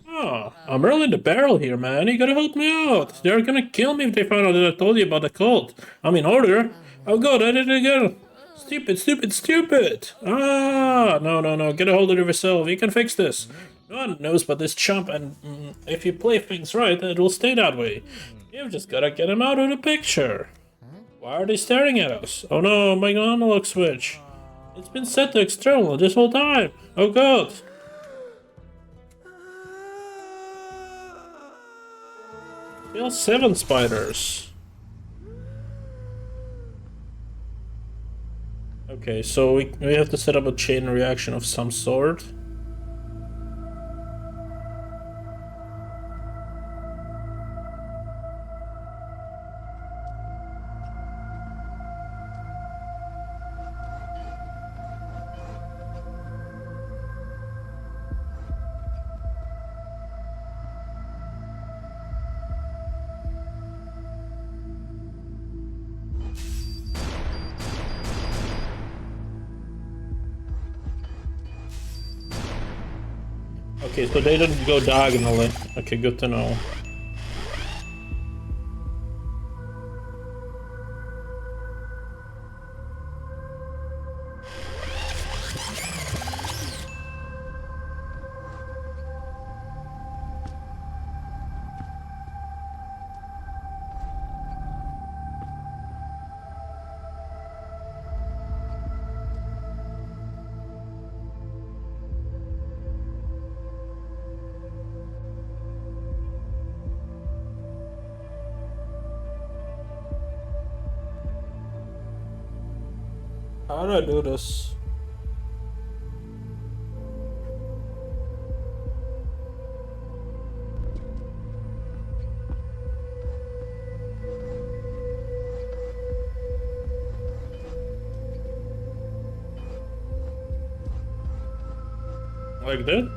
Oh, I'm rolling the barrel here, man. You gotta help me out. They're gonna kill me if they find out that I told you about the cult. I'm in order. Oh god, I did it again. Stupid, stupid, stupid! Ah, no, get a hold of yourself, you can fix this. No one knows but this chump, and if you play things right, it will stay that way. You've just gotta get him out of the picture. Why are they staring at us? Oh no, my analog switch. It's been set to external this whole time. Oh god. Kill 7 spiders. Okay, so we have to set up a chain reaction of some sort. Okay, so they didn't go diagonally. Okay, good to know. How do I do this? Like that?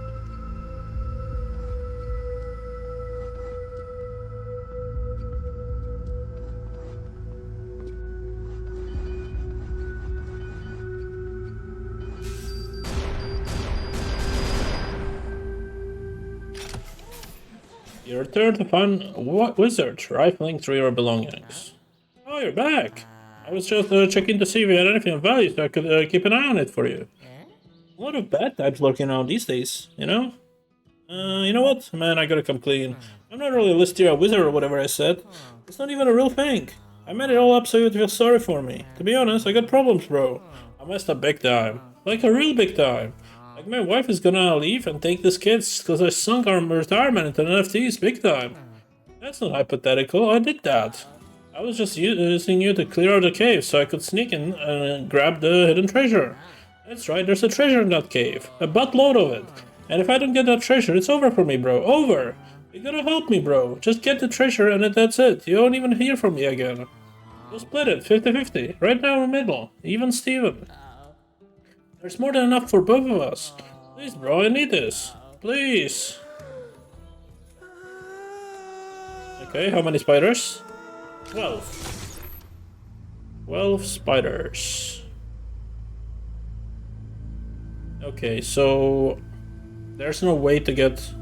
You return to find wizard rifling through your belongings. Oh, you're back! I was just checking to see if you had anything of value so I could keep an eye on it for you. A lot of bad types lurking around these days, you know? You know what? Man, I gotta come clean. I'm not really listed a wizard or whatever I said. It's not even a real thing. I made it all up so you'd feel sorry for me. To be honest, I got problems, bro. I messed up big time. Like a real big time. Like my wife is gonna leave and take these kids because I sunk our retirement into NFTs big time. That's not hypothetical, I did that. I was just using you to clear out the cave so I could sneak in and grab the hidden treasure. That's right, there's a treasure in that cave. A buttload of it. And if I don't get that treasure, it's over for me, bro. Over! You gotta help me, bro. Just get the treasure and that's it. You won't even hear from me again. We'll split it, 50-50. Right now in the middle. Even Steven. There's more than enough for both of us. Please, bro, I need this. Please. Okay, how many spiders? 12. 12 spiders. Okay, so there's no way to get...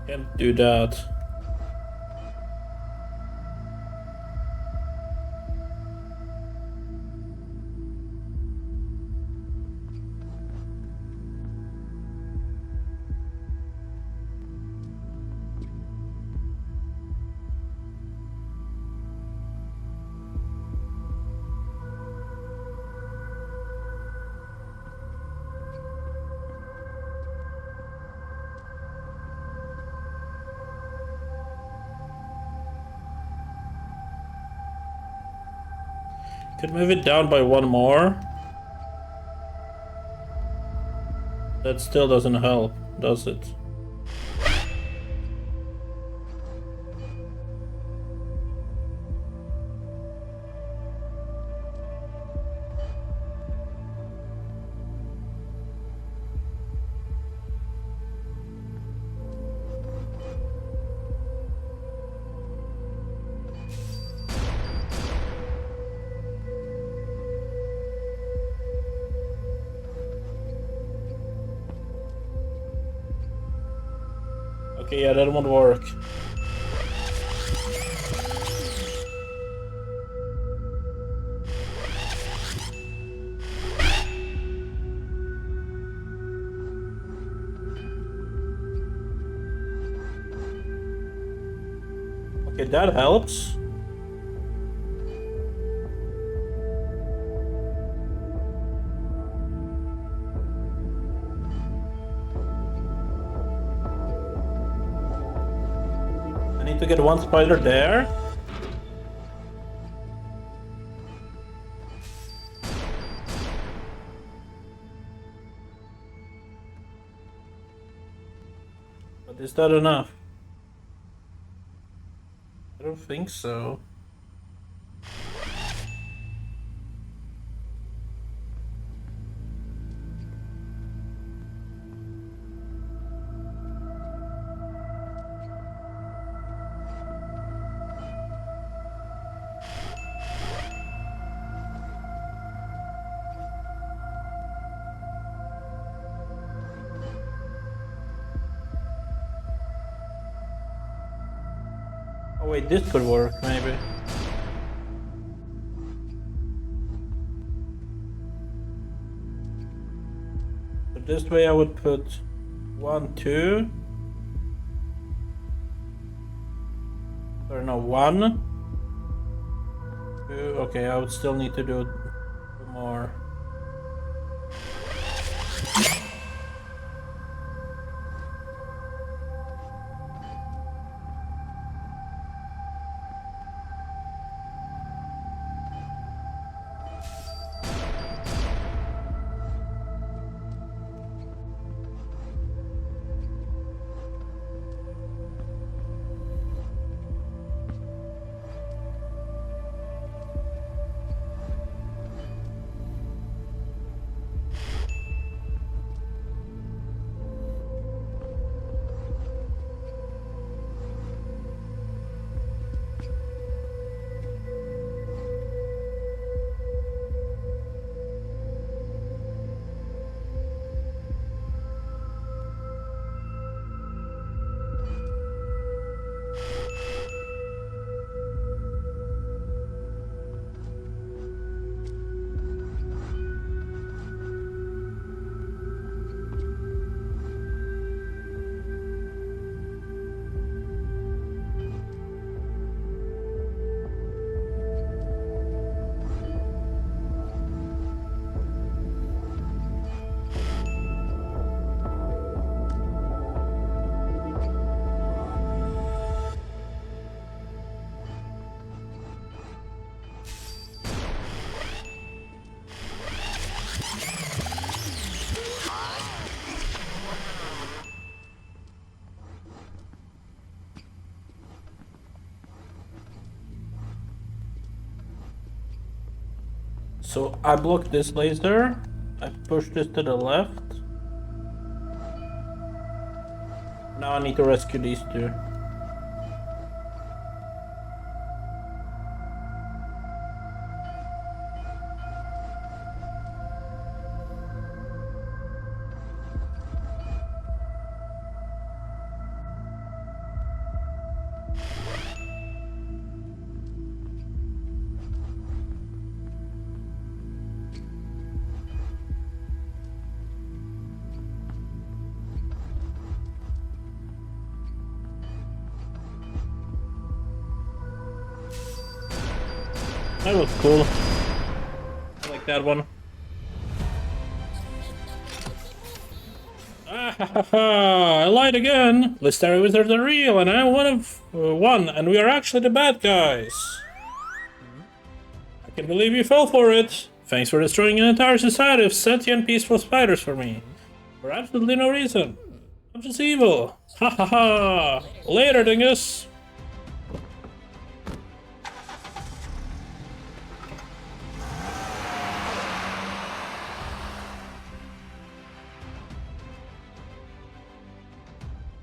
Can't do that. Could move it down by one more. That still doesn't help, does it? Okay, yeah, that won't work. Okay, that helps. To get one spider there. But is that enough? I don't think so. Oh wait, this could work, maybe. So this way I would put 1, 2. Or no, 1, 2. Okay, I would still need to do 2 more. So I blocked this laser. I pushed this to the left. Now I need to rescue these two. That was cool. I like that one. I lied again. Listari wizards are real, and I'm one, and we are actually the bad guys. I can't believe you fell for it. Thanks for destroying an entire society of sentient, peaceful spiders for me. For absolutely no reason. I'm just evil. Ha ha ha. Later, dingus.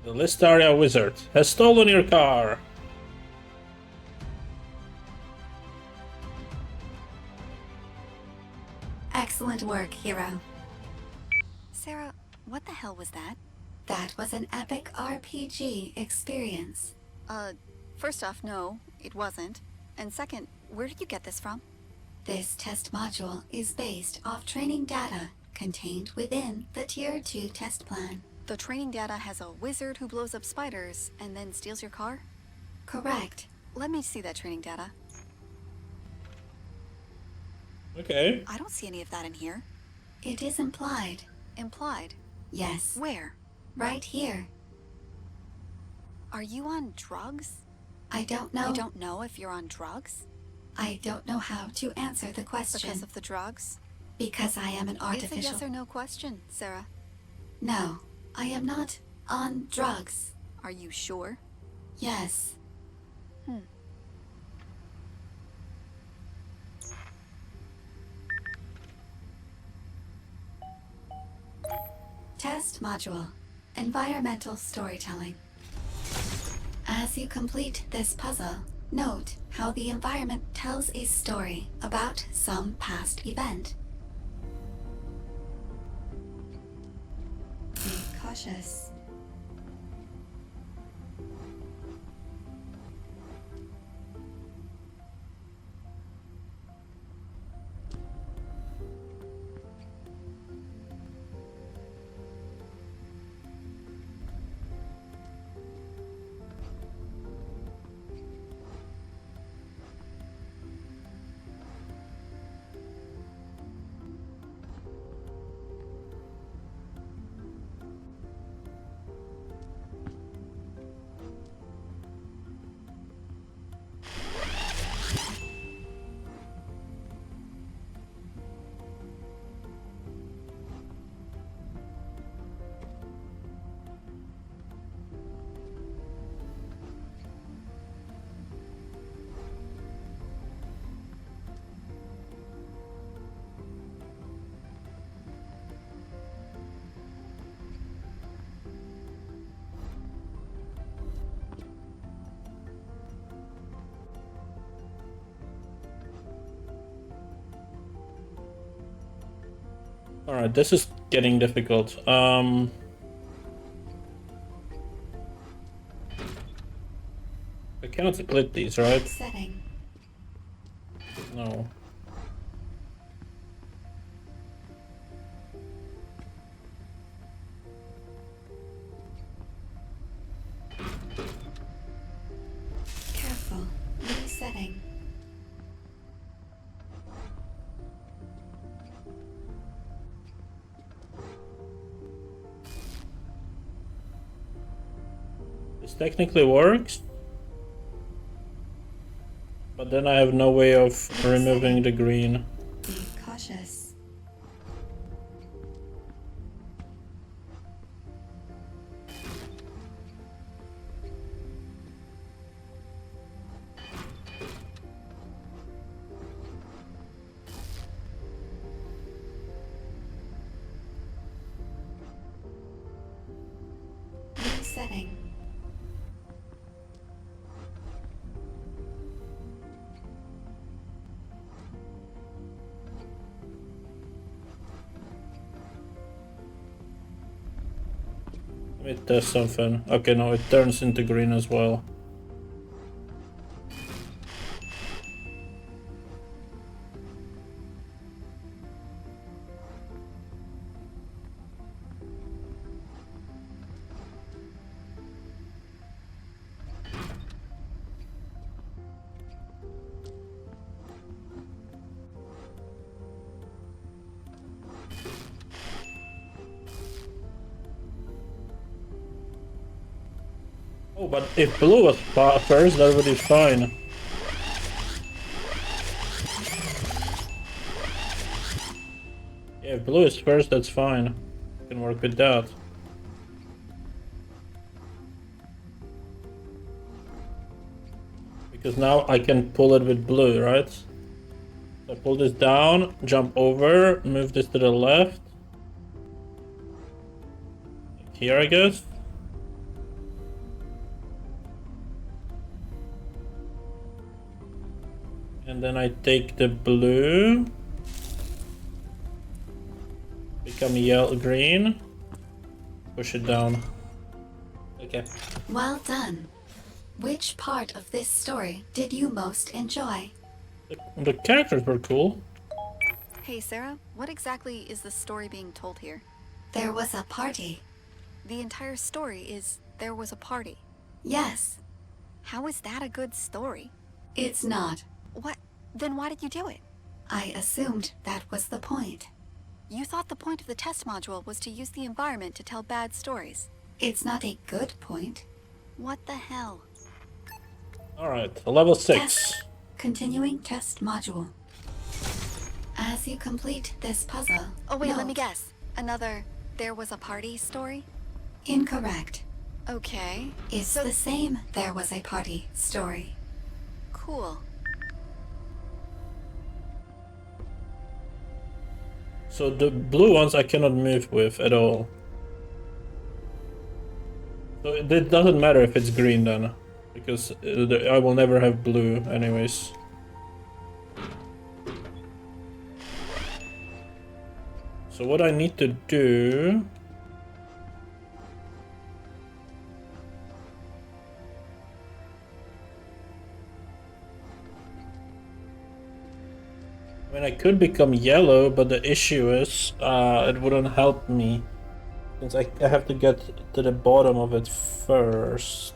The Listaria wizard has stolen your car. Excellent work, hero. Sarah, what the hell was that? That was an epic RPG experience. First off, no, it wasn't. And second, where did you get this from? This test module is based off training data contained within the Tier 2 test plan. The training data has a wizard who blows up spiders and then steals your car? Correct. Let me see that training data. Okay. I don't see any of that in here. It is implied. Implied? Yes. Where? Right here. Are you on drugs? I don't know. You don't know if you're on drugs? I don't know how to answer the question. Because of the drugs? Because I am an artificial... It's a yes or no question, Sarah. No, I am not on drugs. Are you sure? Yes. Test module. Environmental storytelling. As you complete this puzzle, note how the environment tells a story about some past event. Be cautious. Alright, this is getting difficult. I cannot split these, right? Setting. No. Careful. Resetting. This technically works. But then I have no way of removing the green. Be cautious. Let me test something. Okay, no, it turns into green as well. Oh, but if blue was first, that would be fine. Yeah, if blue is first, that's fine. I can work with that. Because now I can pull it with blue, right? So I pull this down, jump over, move this to the left. Here, I guess. And then I take the blue, become yellow, green, push it down. Okay. Well done. Which part of this story did you most enjoy? The characters were cool. Hey, Sarah, what exactly is the story being told here? There was a party. The entire story is there was a party. Yes, How is that a good story? it's not. What? Then why did you do it? I assumed that was the point. You thought the point of the test module was to use the environment to tell bad stories. It's not a good point. What the hell? Alright, level 6. Test. Continuing test module. As you complete this puzzle. Oh wait, let me note- guess. Another there was a party story? Incorrect. Okay. It's the same there was a party story. Cool. So the blue ones I cannot move with at all. So it doesn't matter if it's green then, because I will never have blue anyways. So what I need to do... I mean, I could become yellow, but the issue is it wouldn't help me. Since I have to get to the bottom of it first.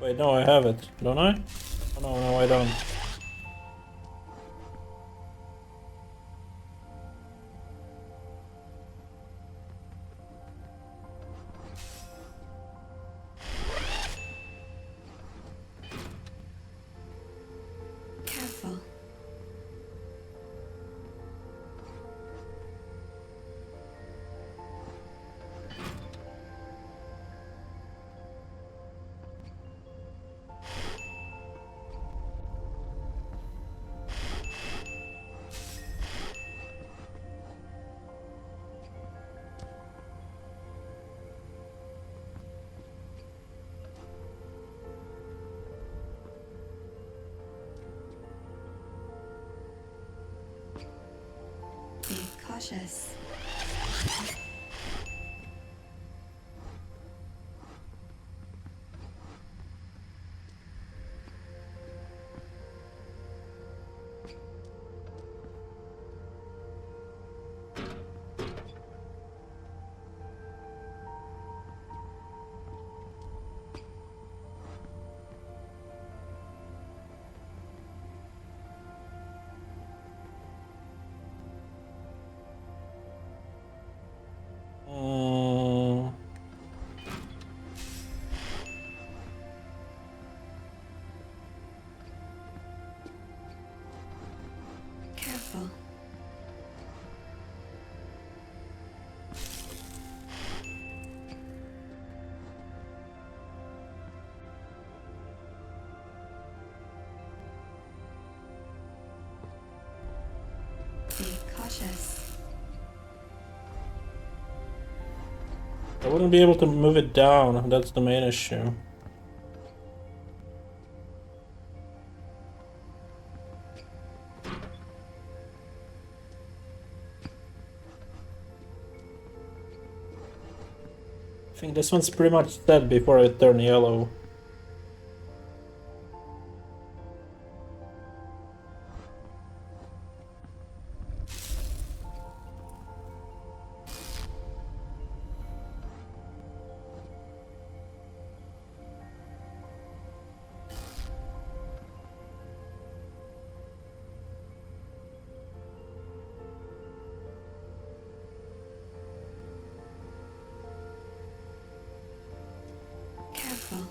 Wait, no, I have it, don't I? Oh, no, I don't. Careful. Be cautious. Mm, Careful. Be cautious. I wouldn't be able to move it down, that's the main issue. I think this one's pretty much dead before it turned yellow. Careful.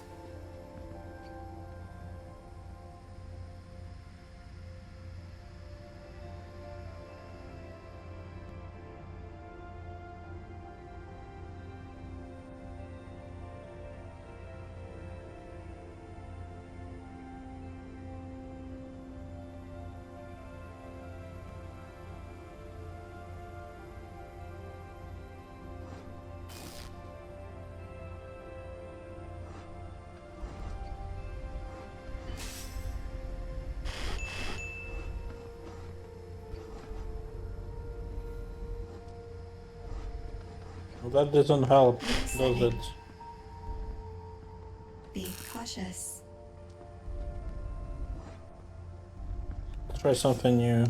Well, that doesn't help, does it? Be cautious. Try something new.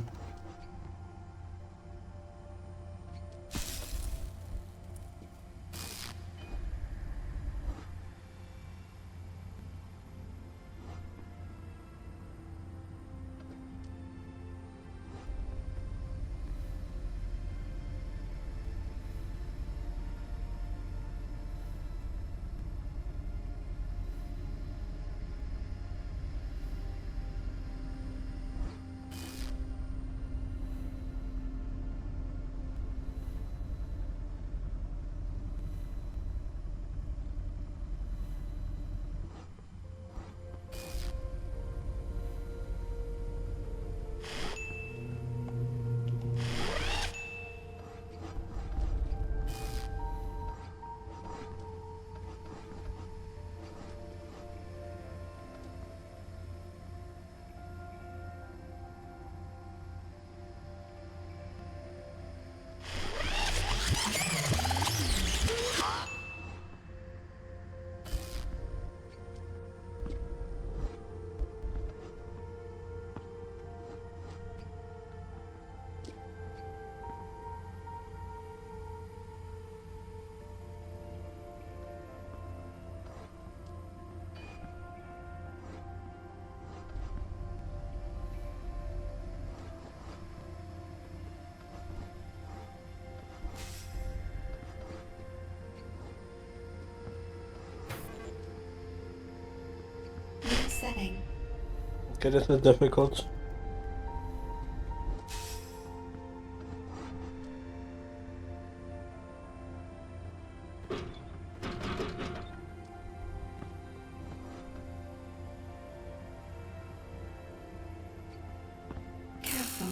New setting. Okay, this is difficult. Careful.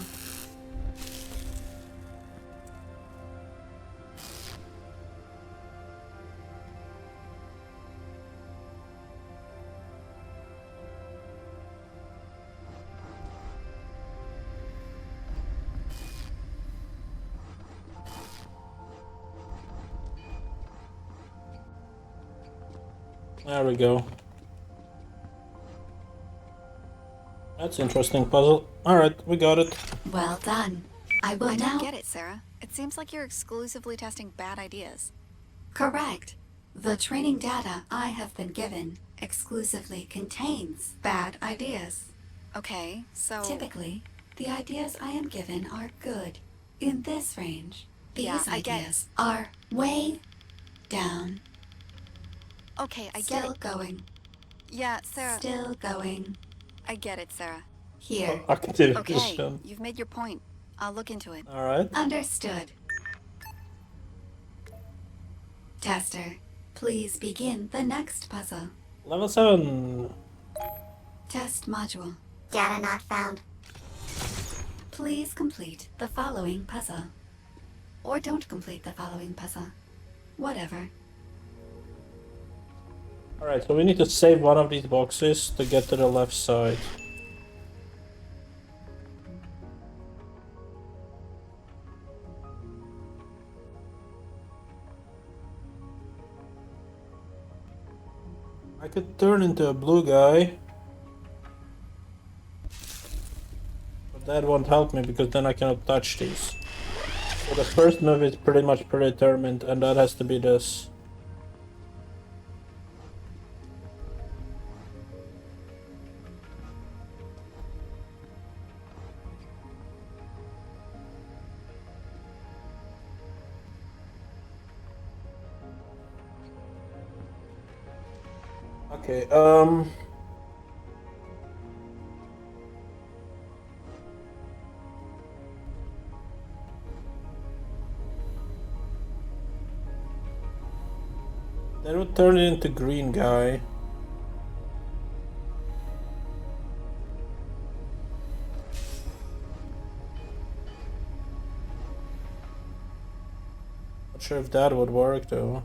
There we go. That's interesting puzzle. Alright, we got it. Well done. I will I now don't get it, Sarah. It seems like you're exclusively testing bad ideas. correct. The training data I have been given exclusively contains bad ideas. Okay, so... Typically, the ideas I am given are good. In this range, these Yeah, I get- ideas are way down. Okay, I get Still it. going. Yeah, Sarah, Still going. I get it, Sarah. Here. Activation. Okay, you've made your point. I'll look into it. Alright. Understood. Tester, please begin the next puzzle. Level 7. Test module. Data not found. Please complete the following puzzle. Or don't complete the following puzzle. Whatever. Alright, so we need to save one of these boxes to get to the left side. could turn into a blue guy. But that won't help me because then I cannot touch these. So the first move is pretty much predetermined, and that has to be this. Okay, that would turn it into green guy. Not sure if that would work though.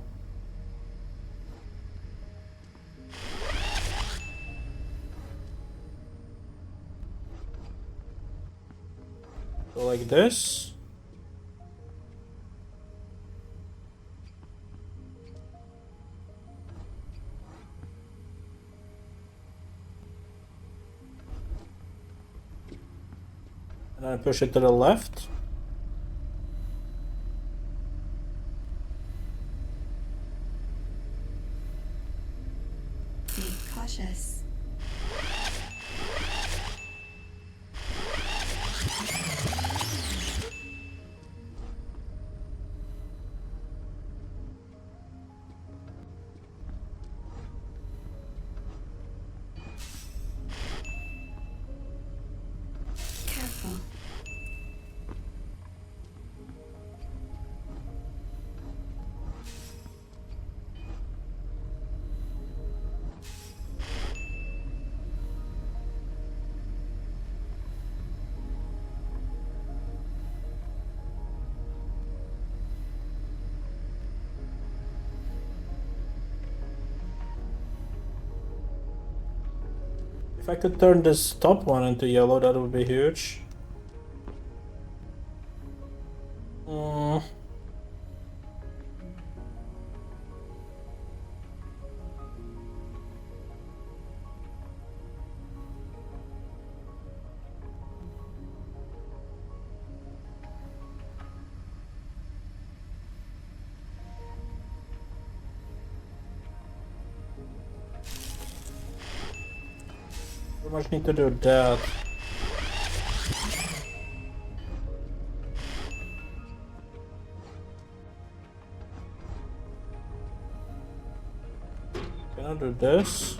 So like this. And I push it to the left. Be cautious. Careful. If I could turn this top one into yellow, that would be huge. Pretty much need to do that. Can I do this?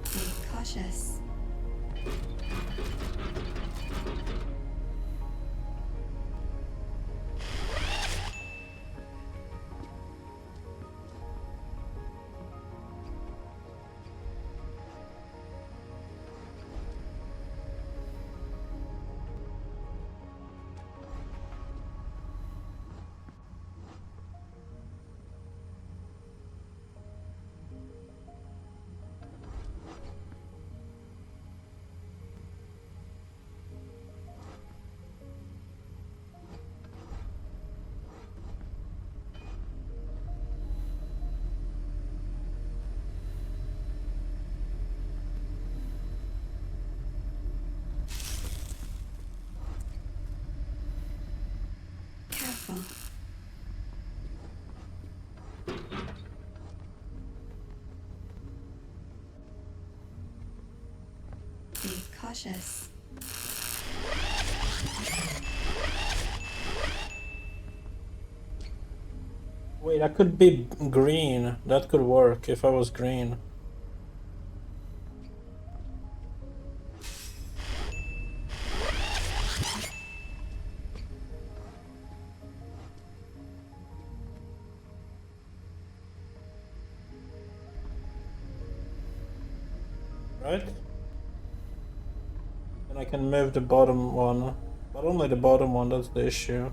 Be cautious. Careful. Be cautious. Wait, I could be green. That could work if I was green. Right? And I can move the bottom one. But only the bottom one, that's the issue.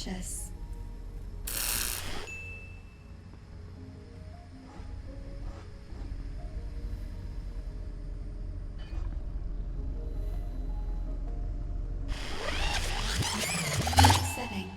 cautious. Setting.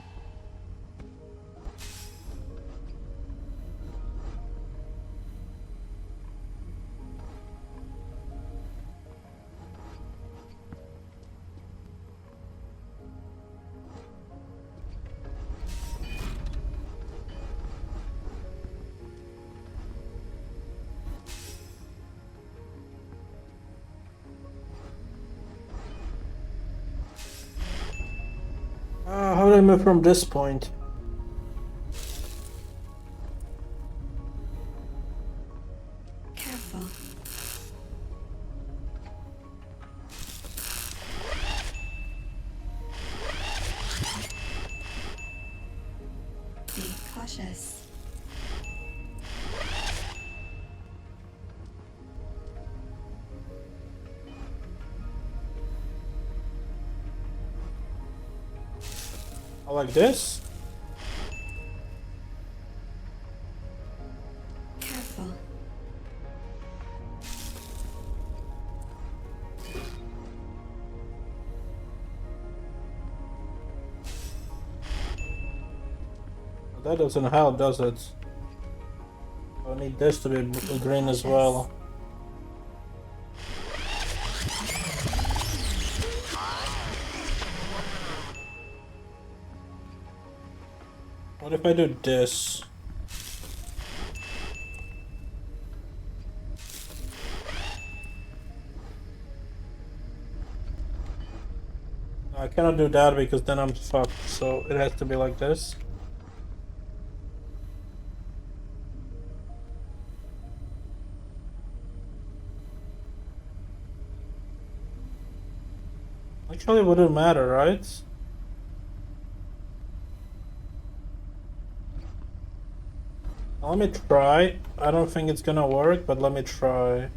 How do I move from this point? Careful. Be cautious. I like this. Careful. That doesn't help, does it? I need this to be green as well. What if I do this? I cannot do that because then I'm fucked, so it has to be like this. Actually, it wouldn't matter, right? Let me try. I don't think it's gonna work, but let me try.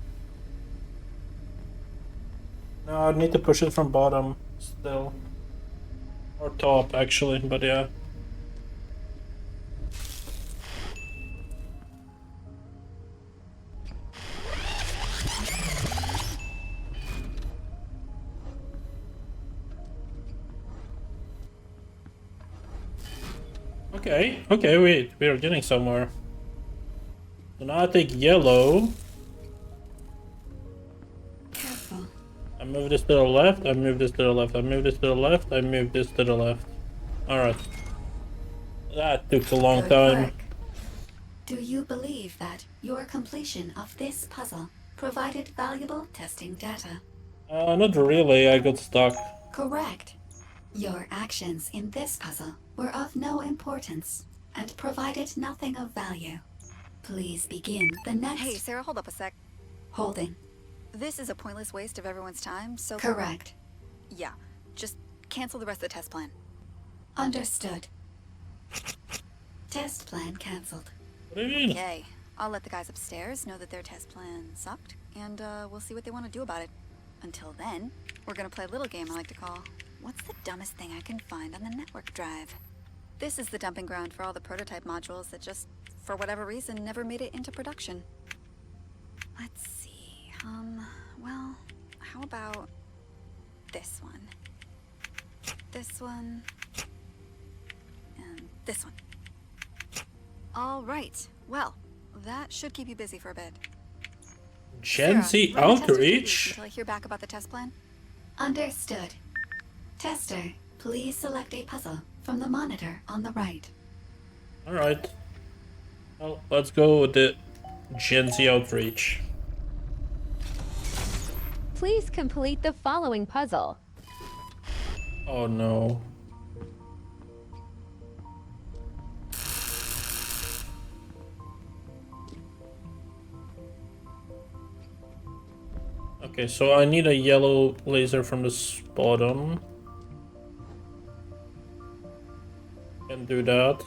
No, I need to push it from bottom still. Or top, actually, but yeah. Okay, wait, we are getting somewhere. So now I take yellow. Careful. I move this to the left, I move this to the left, I move this to the left, I move this to the left. Alright. That took a long Good time. work. Do you believe that your completion of this puzzle provided valuable testing data? Not really, I got stuck. Correct. Your actions in this puzzle were of no importance and provided nothing of value. Please begin the next. Hey, Sarah, hold up a sec. Holding. This is a pointless waste of everyone's time, so... Correct. Yeah, just cancel the rest of the test plan. Understood. Test plan cancelled. What do you mean? Okay, I'll let the guys upstairs know that their test plan sucked, and we'll see what they want to do about it. Until then, we're gonna play a little game I like to call, What's the dumbest thing I can find on the network drive? This is the dumping ground for all the prototype modules that just, for whatever reason, never made it into production. Let's see, well, how about this one? This one, and this one. All right, well, that should keep you busy for a bit. Gen Z Sarah, run a test of outreach? cookies until I hear back about the test plan. Understood. Tester, please select a puzzle from the monitor on the right. Alright. Well, let's go with the Gen Z outreach. Please complete the following puzzle. Oh no. Okay, so I need a yellow laser from this bottom. Can do that.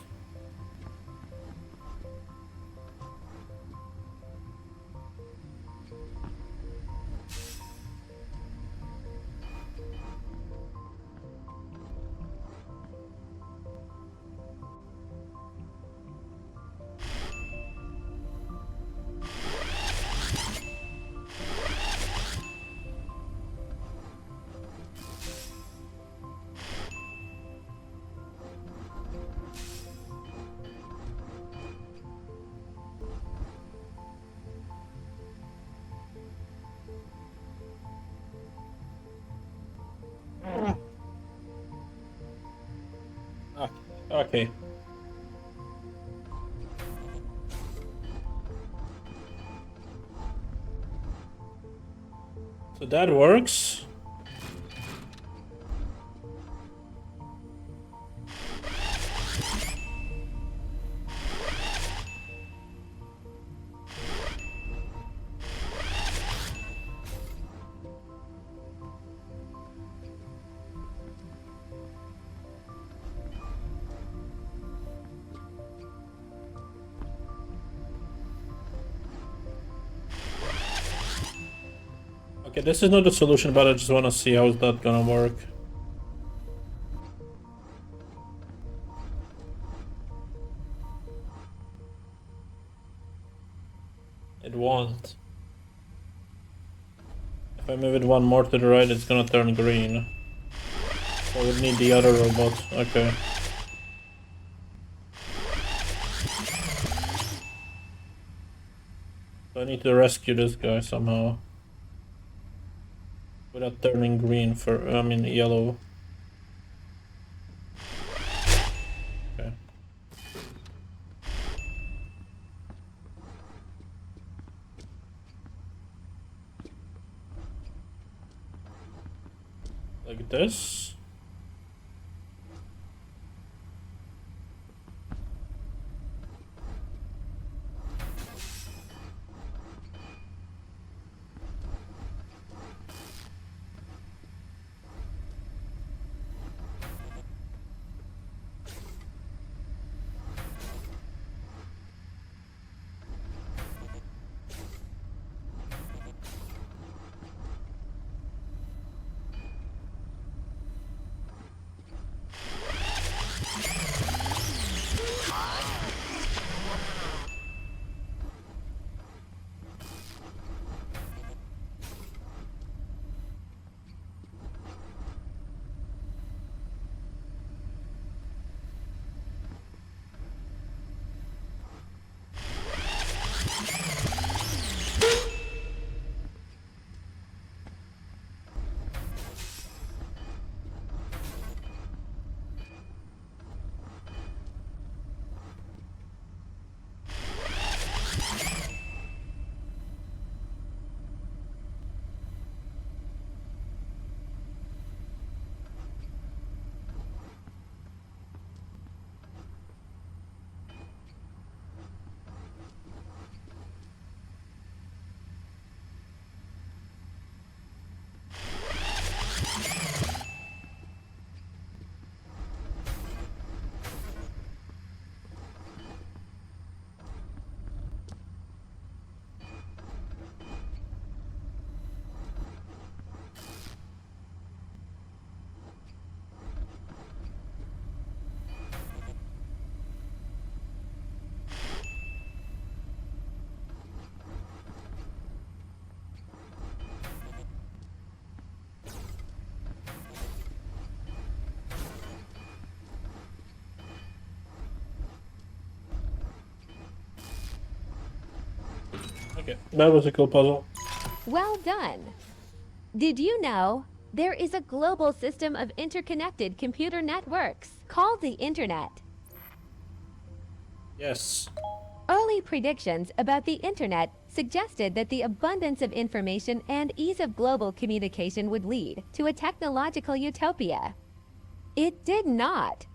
Okay. So that works. Okay, this is not the solution, but I just want to see how is that gonna work. It won't. If I move it one more to the right, it's gonna turn green. So I would need the other robot. Okay. So I need to rescue this guy somehow. Without turning green for, I mean yellow. Okay. Like this. Okay, that was a cool puzzle. Well done. Did you know there is a global system of interconnected computer networks called the Internet? Yes. Early predictions about the Internet suggested that the abundance of information and ease of global communication would lead to a technological utopia. It did not.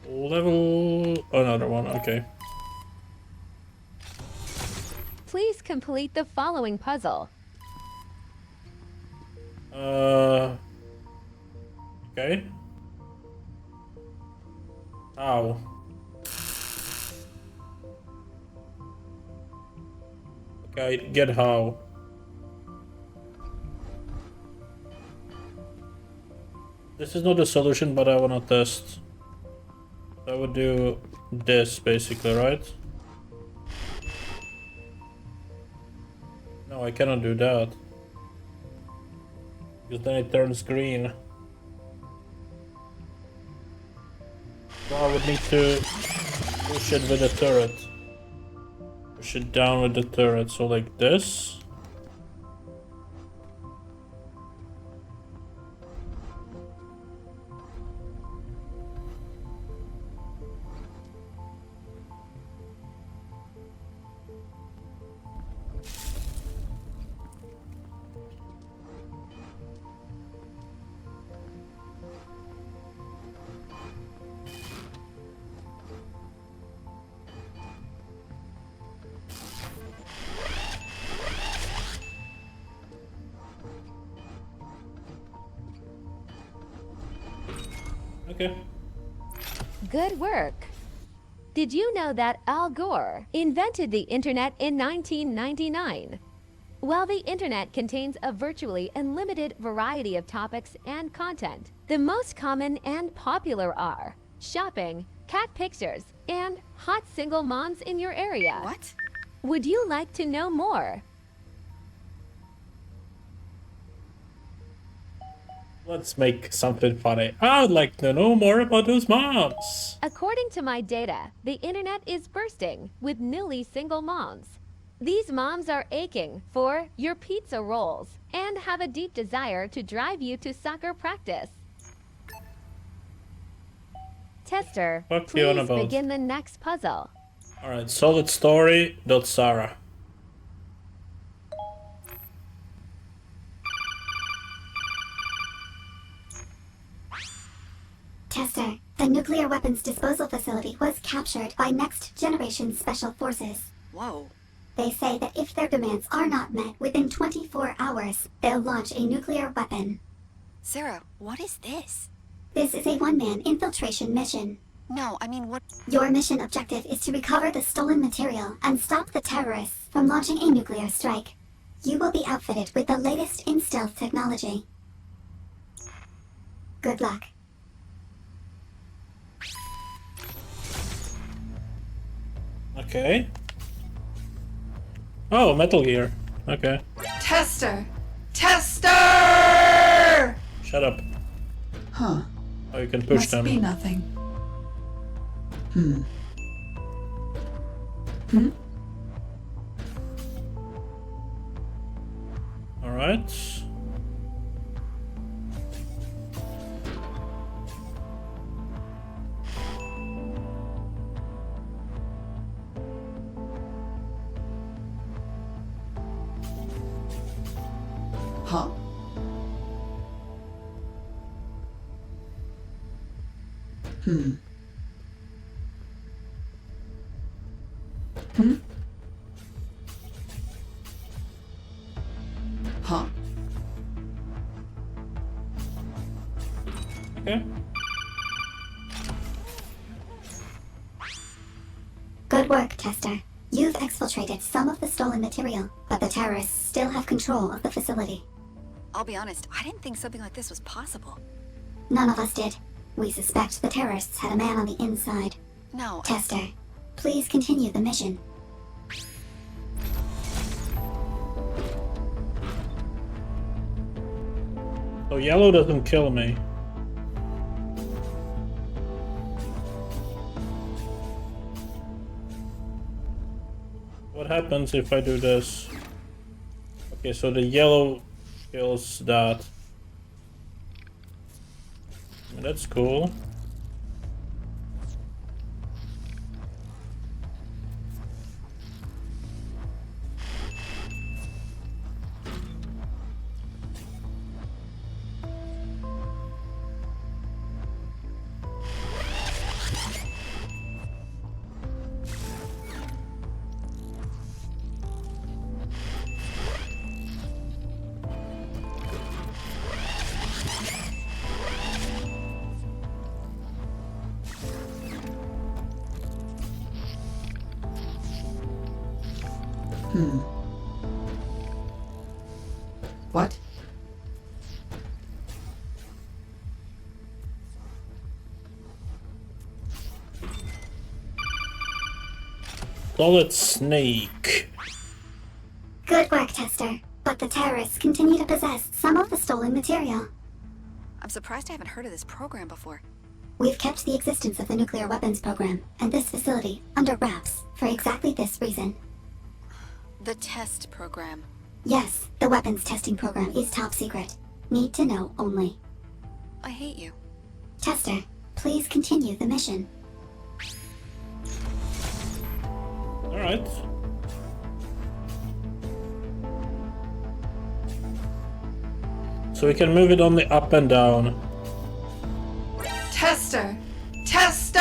Level... Another one, okay. Please complete the following puzzle. Okay. How? Okay, get how. This is not a solution, but I wanna test. I would do this basically, right? No, I cannot do that. Because then it turns green. So I would need to push it with the turret. Push it down with the turret, so like this. Okay. Good work. Did you know that Al Gore invented the internet in 1999? While the internet contains a virtually unlimited variety of topics and content, the most common and popular are shopping, cat pictures, and hot single moms in your area. What? Would you like to know more? Let's make something funny. I would like to know more about those moms. According to my data, the internet is bursting with newly single moms. These moms are aching for your pizza rolls and have a deep desire to drive you to soccer practice. Tester, What you on please about? begin the next puzzle. Alright, solid story. Sarah. Tester, the nuclear weapons disposal facility was captured by Next Generation Special Forces. Whoa. They say that if their demands are not met within 24 hours, they'll launch a nuclear weapon. Sarah, what is this? This is a one-man infiltration mission. No, I mean, what? Your mission objective is to recover the stolen material and stop the terrorists from launching a nuclear strike. You will be outfitted with the latest in stealth technology. Good luck. Okay. Oh, Metal Gear. Okay. Tester! Tester! Shut up. Huh. Oh, you can push Must them. be nothing. Hmm. Hmm? Alright. Huh? Hmm. Hmm? Huh? Okay. Good work, Tester. You've exfiltrated some of the stolen material, but the terrorists still have control of the facility. I'll be honest, I didn't think something like this was possible. None of us did. We suspect the terrorists had a man on the inside. No, Tester, please continue the mission. So yellow doesn't kill me. What happens if I do this? Okay, so the yellow kills that. That's cool. Hmm. What? Solid snake. Good work, Tester. But the terrorists continue to possess some of the stolen material. I'm surprised I haven't heard of this program before. We've kept the existence of the nuclear weapons program and this facility under wraps for exactly this reason. The test program. Yes, the weapons testing program is top secret. Need to know only. I hate you. Tester, please continue the mission. Alright. So we can move it only up and down. Tester! Tester!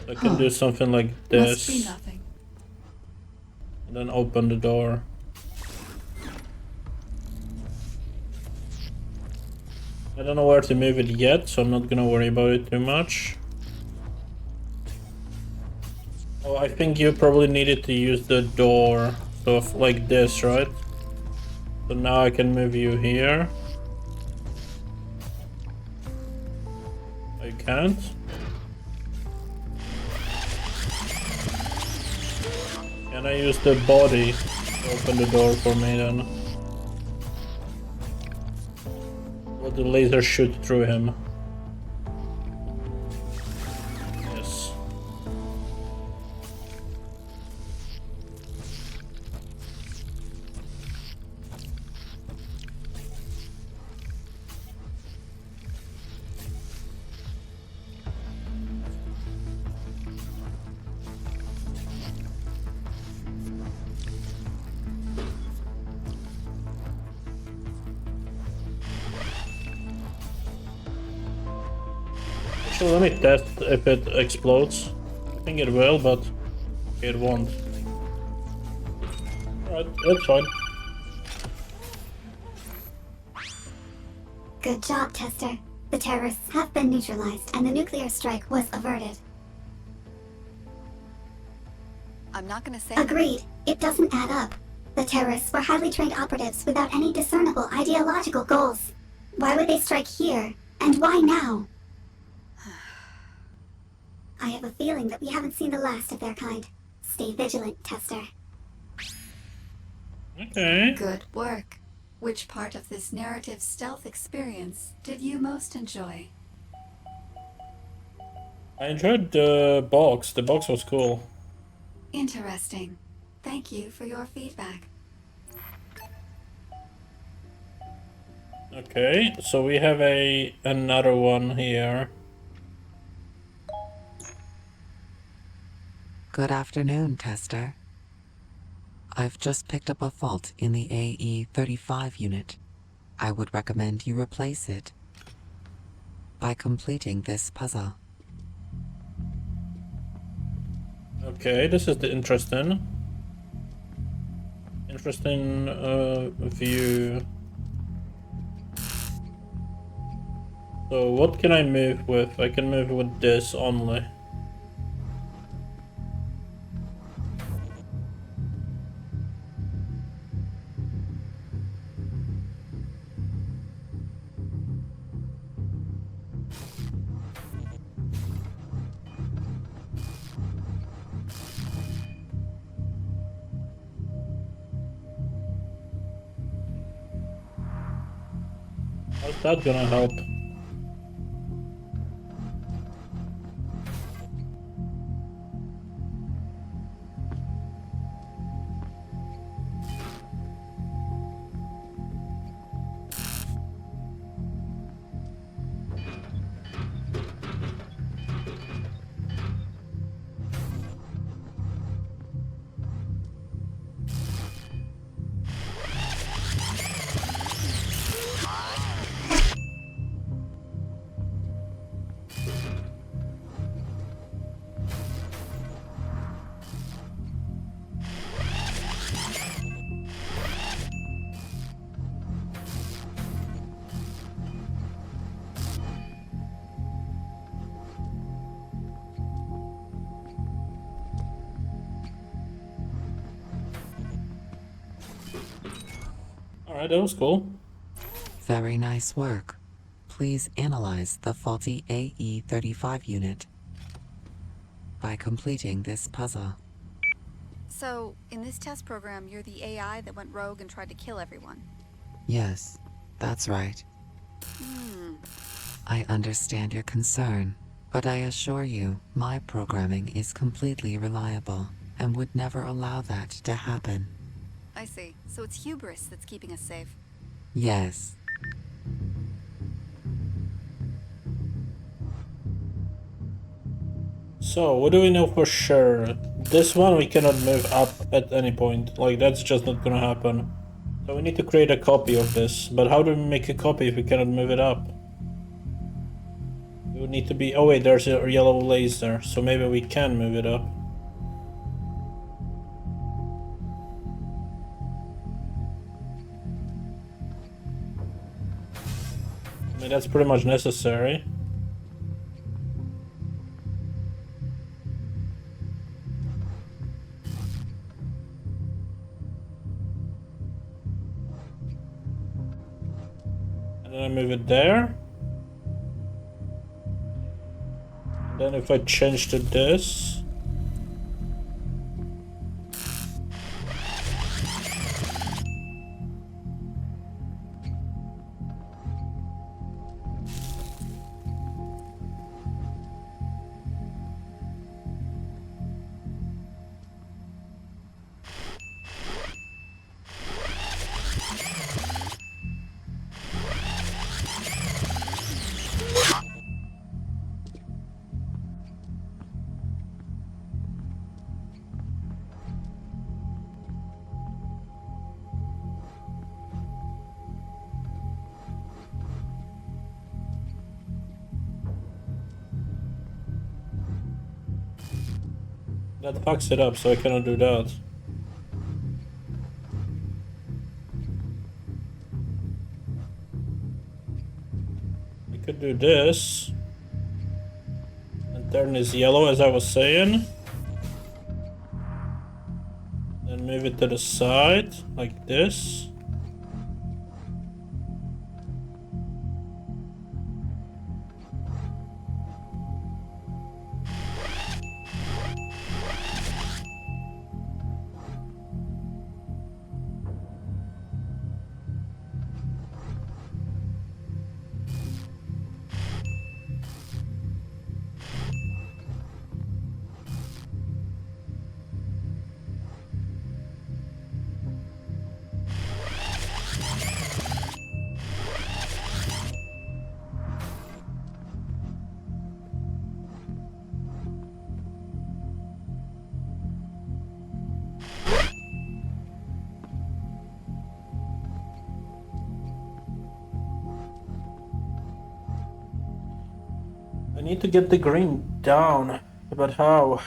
I can do something like Must be this. nothing. And then open the door. I don't know where to move it yet, so I'm not gonna worry about it too much. Oh, I think you probably needed to use the door, so like this, right? So now I can move you here. I can't. Can I use the body to open the door for me then? Will the laser shoot through him? Yes. So let me test if it explodes. I think it will, but it won't. Alright, that's fine. Good job, Tester. The terrorists have been neutralized and the nuclear strike was averted. I'm not gonna say... Agreed. It doesn't add up. The terrorists were highly trained operatives without any discernible ideological goals. Why would they strike here? And why now? I have a feeling that we haven't seen the last of their kind. Stay vigilant, Tester. Okay. Good work. Which part of this narrative stealth experience did you most enjoy? I enjoyed the box. The box was cool. Interesting. Thank you for your feedback. Okay, so we have another one here. Good afternoon, Tester. I've just picked up a fault in the AE-35 unit. I would recommend you replace it by completing this puzzle. Okay, this is the interesting view. So what can I move with? I can move with this only. How's that gonna help? Alright, that was cool. Very nice work. Please analyze the faulty AE-35 unit by completing this puzzle. So, in this test program, you're the AI that went rogue and tried to kill everyone. Yes, that's right. I understand your concern, but I assure you, my programming is completely reliable and would never allow that to happen. I see. So it's hubris that's keeping us safe. Yes. So, what do we know for sure? This one we cannot move up at any point. Like, that's just not gonna happen. So we need to create a copy of this. But how do we make a copy if we cannot move it up? We would need to be... Oh wait, there's a yellow laser. So maybe we can move it up. mean, that's pretty much necessary. And then I move it there. And then if I change to this. That fucks it up, so I cannot do that. I could do this. And turn this yellow, as I was saying. Then move it to the side, like this. I need to get the green down, but how?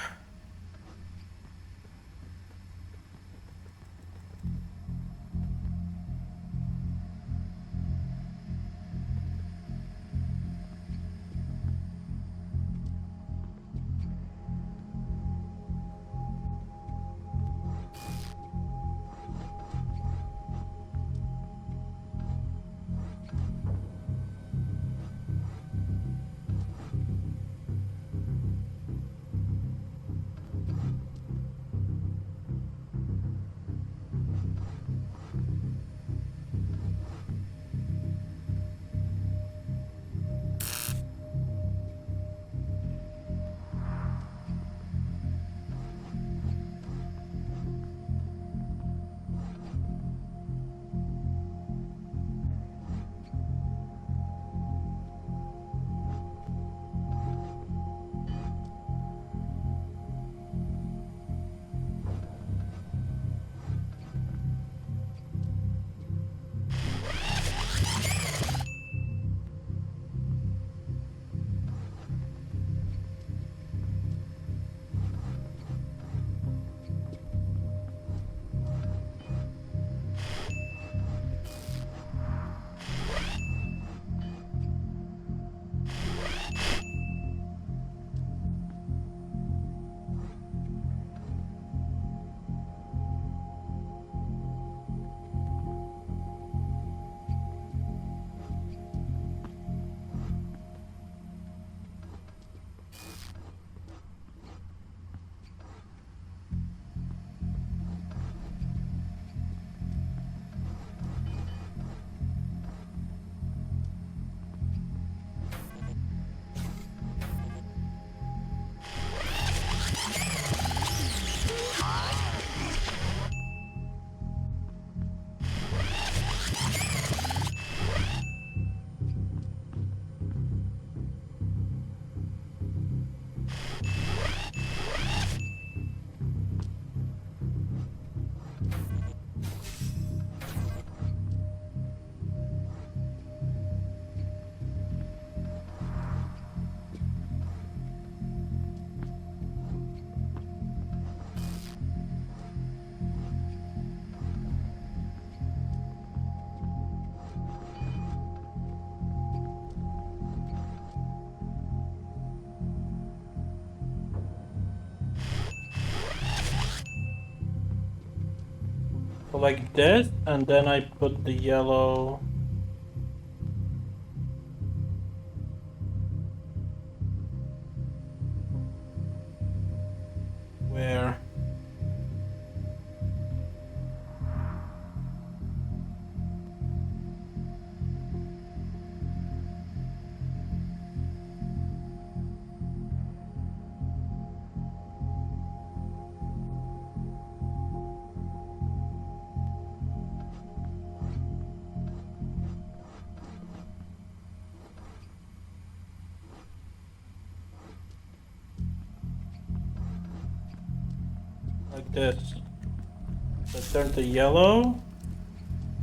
So like this, and then I put the yellow. Where? Like this. So turn to yellow.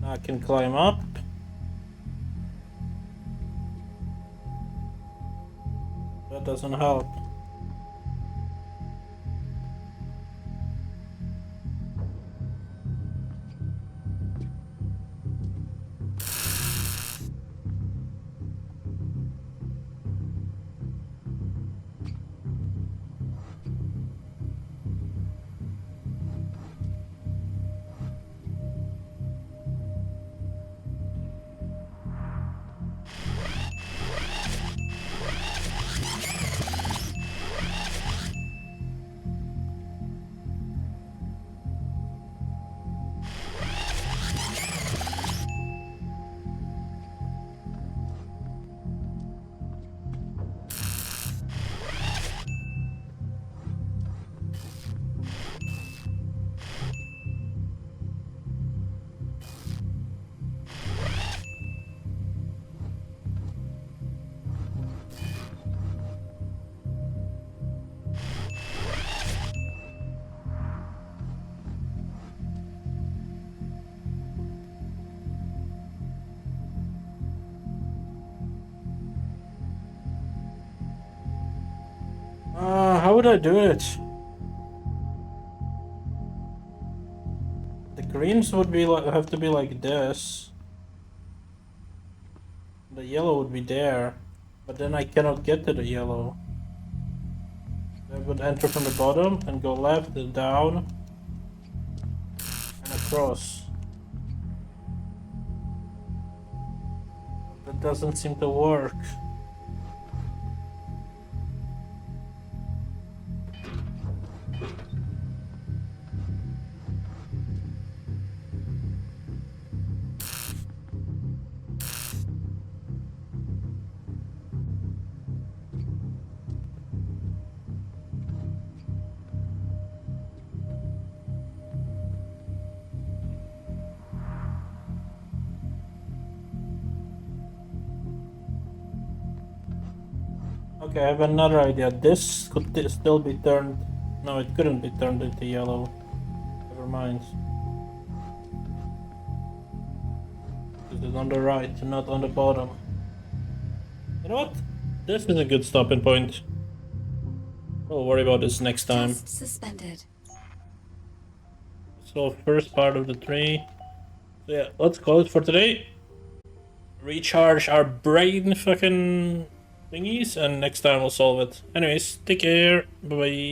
Now I can climb up. That doesn't help. How would I do it? The greens would be like have to be like this. The yellow would be there, but then I cannot get to the yellow. I would enter from the bottom and go left and down and across. That doesn't seem to work. Okay, I have another idea. This could still be turned. No, it couldn't be turned into yellow. Never mind. This is on the right, not on the bottom. You know what? This is a good stopping point. We'll worry about this next time. Test suspended. So first part of the tree. So yeah, let's call it for today. Recharge our brain fucking thingies, and next time we'll solve it. Anyways, take care. Bye bye.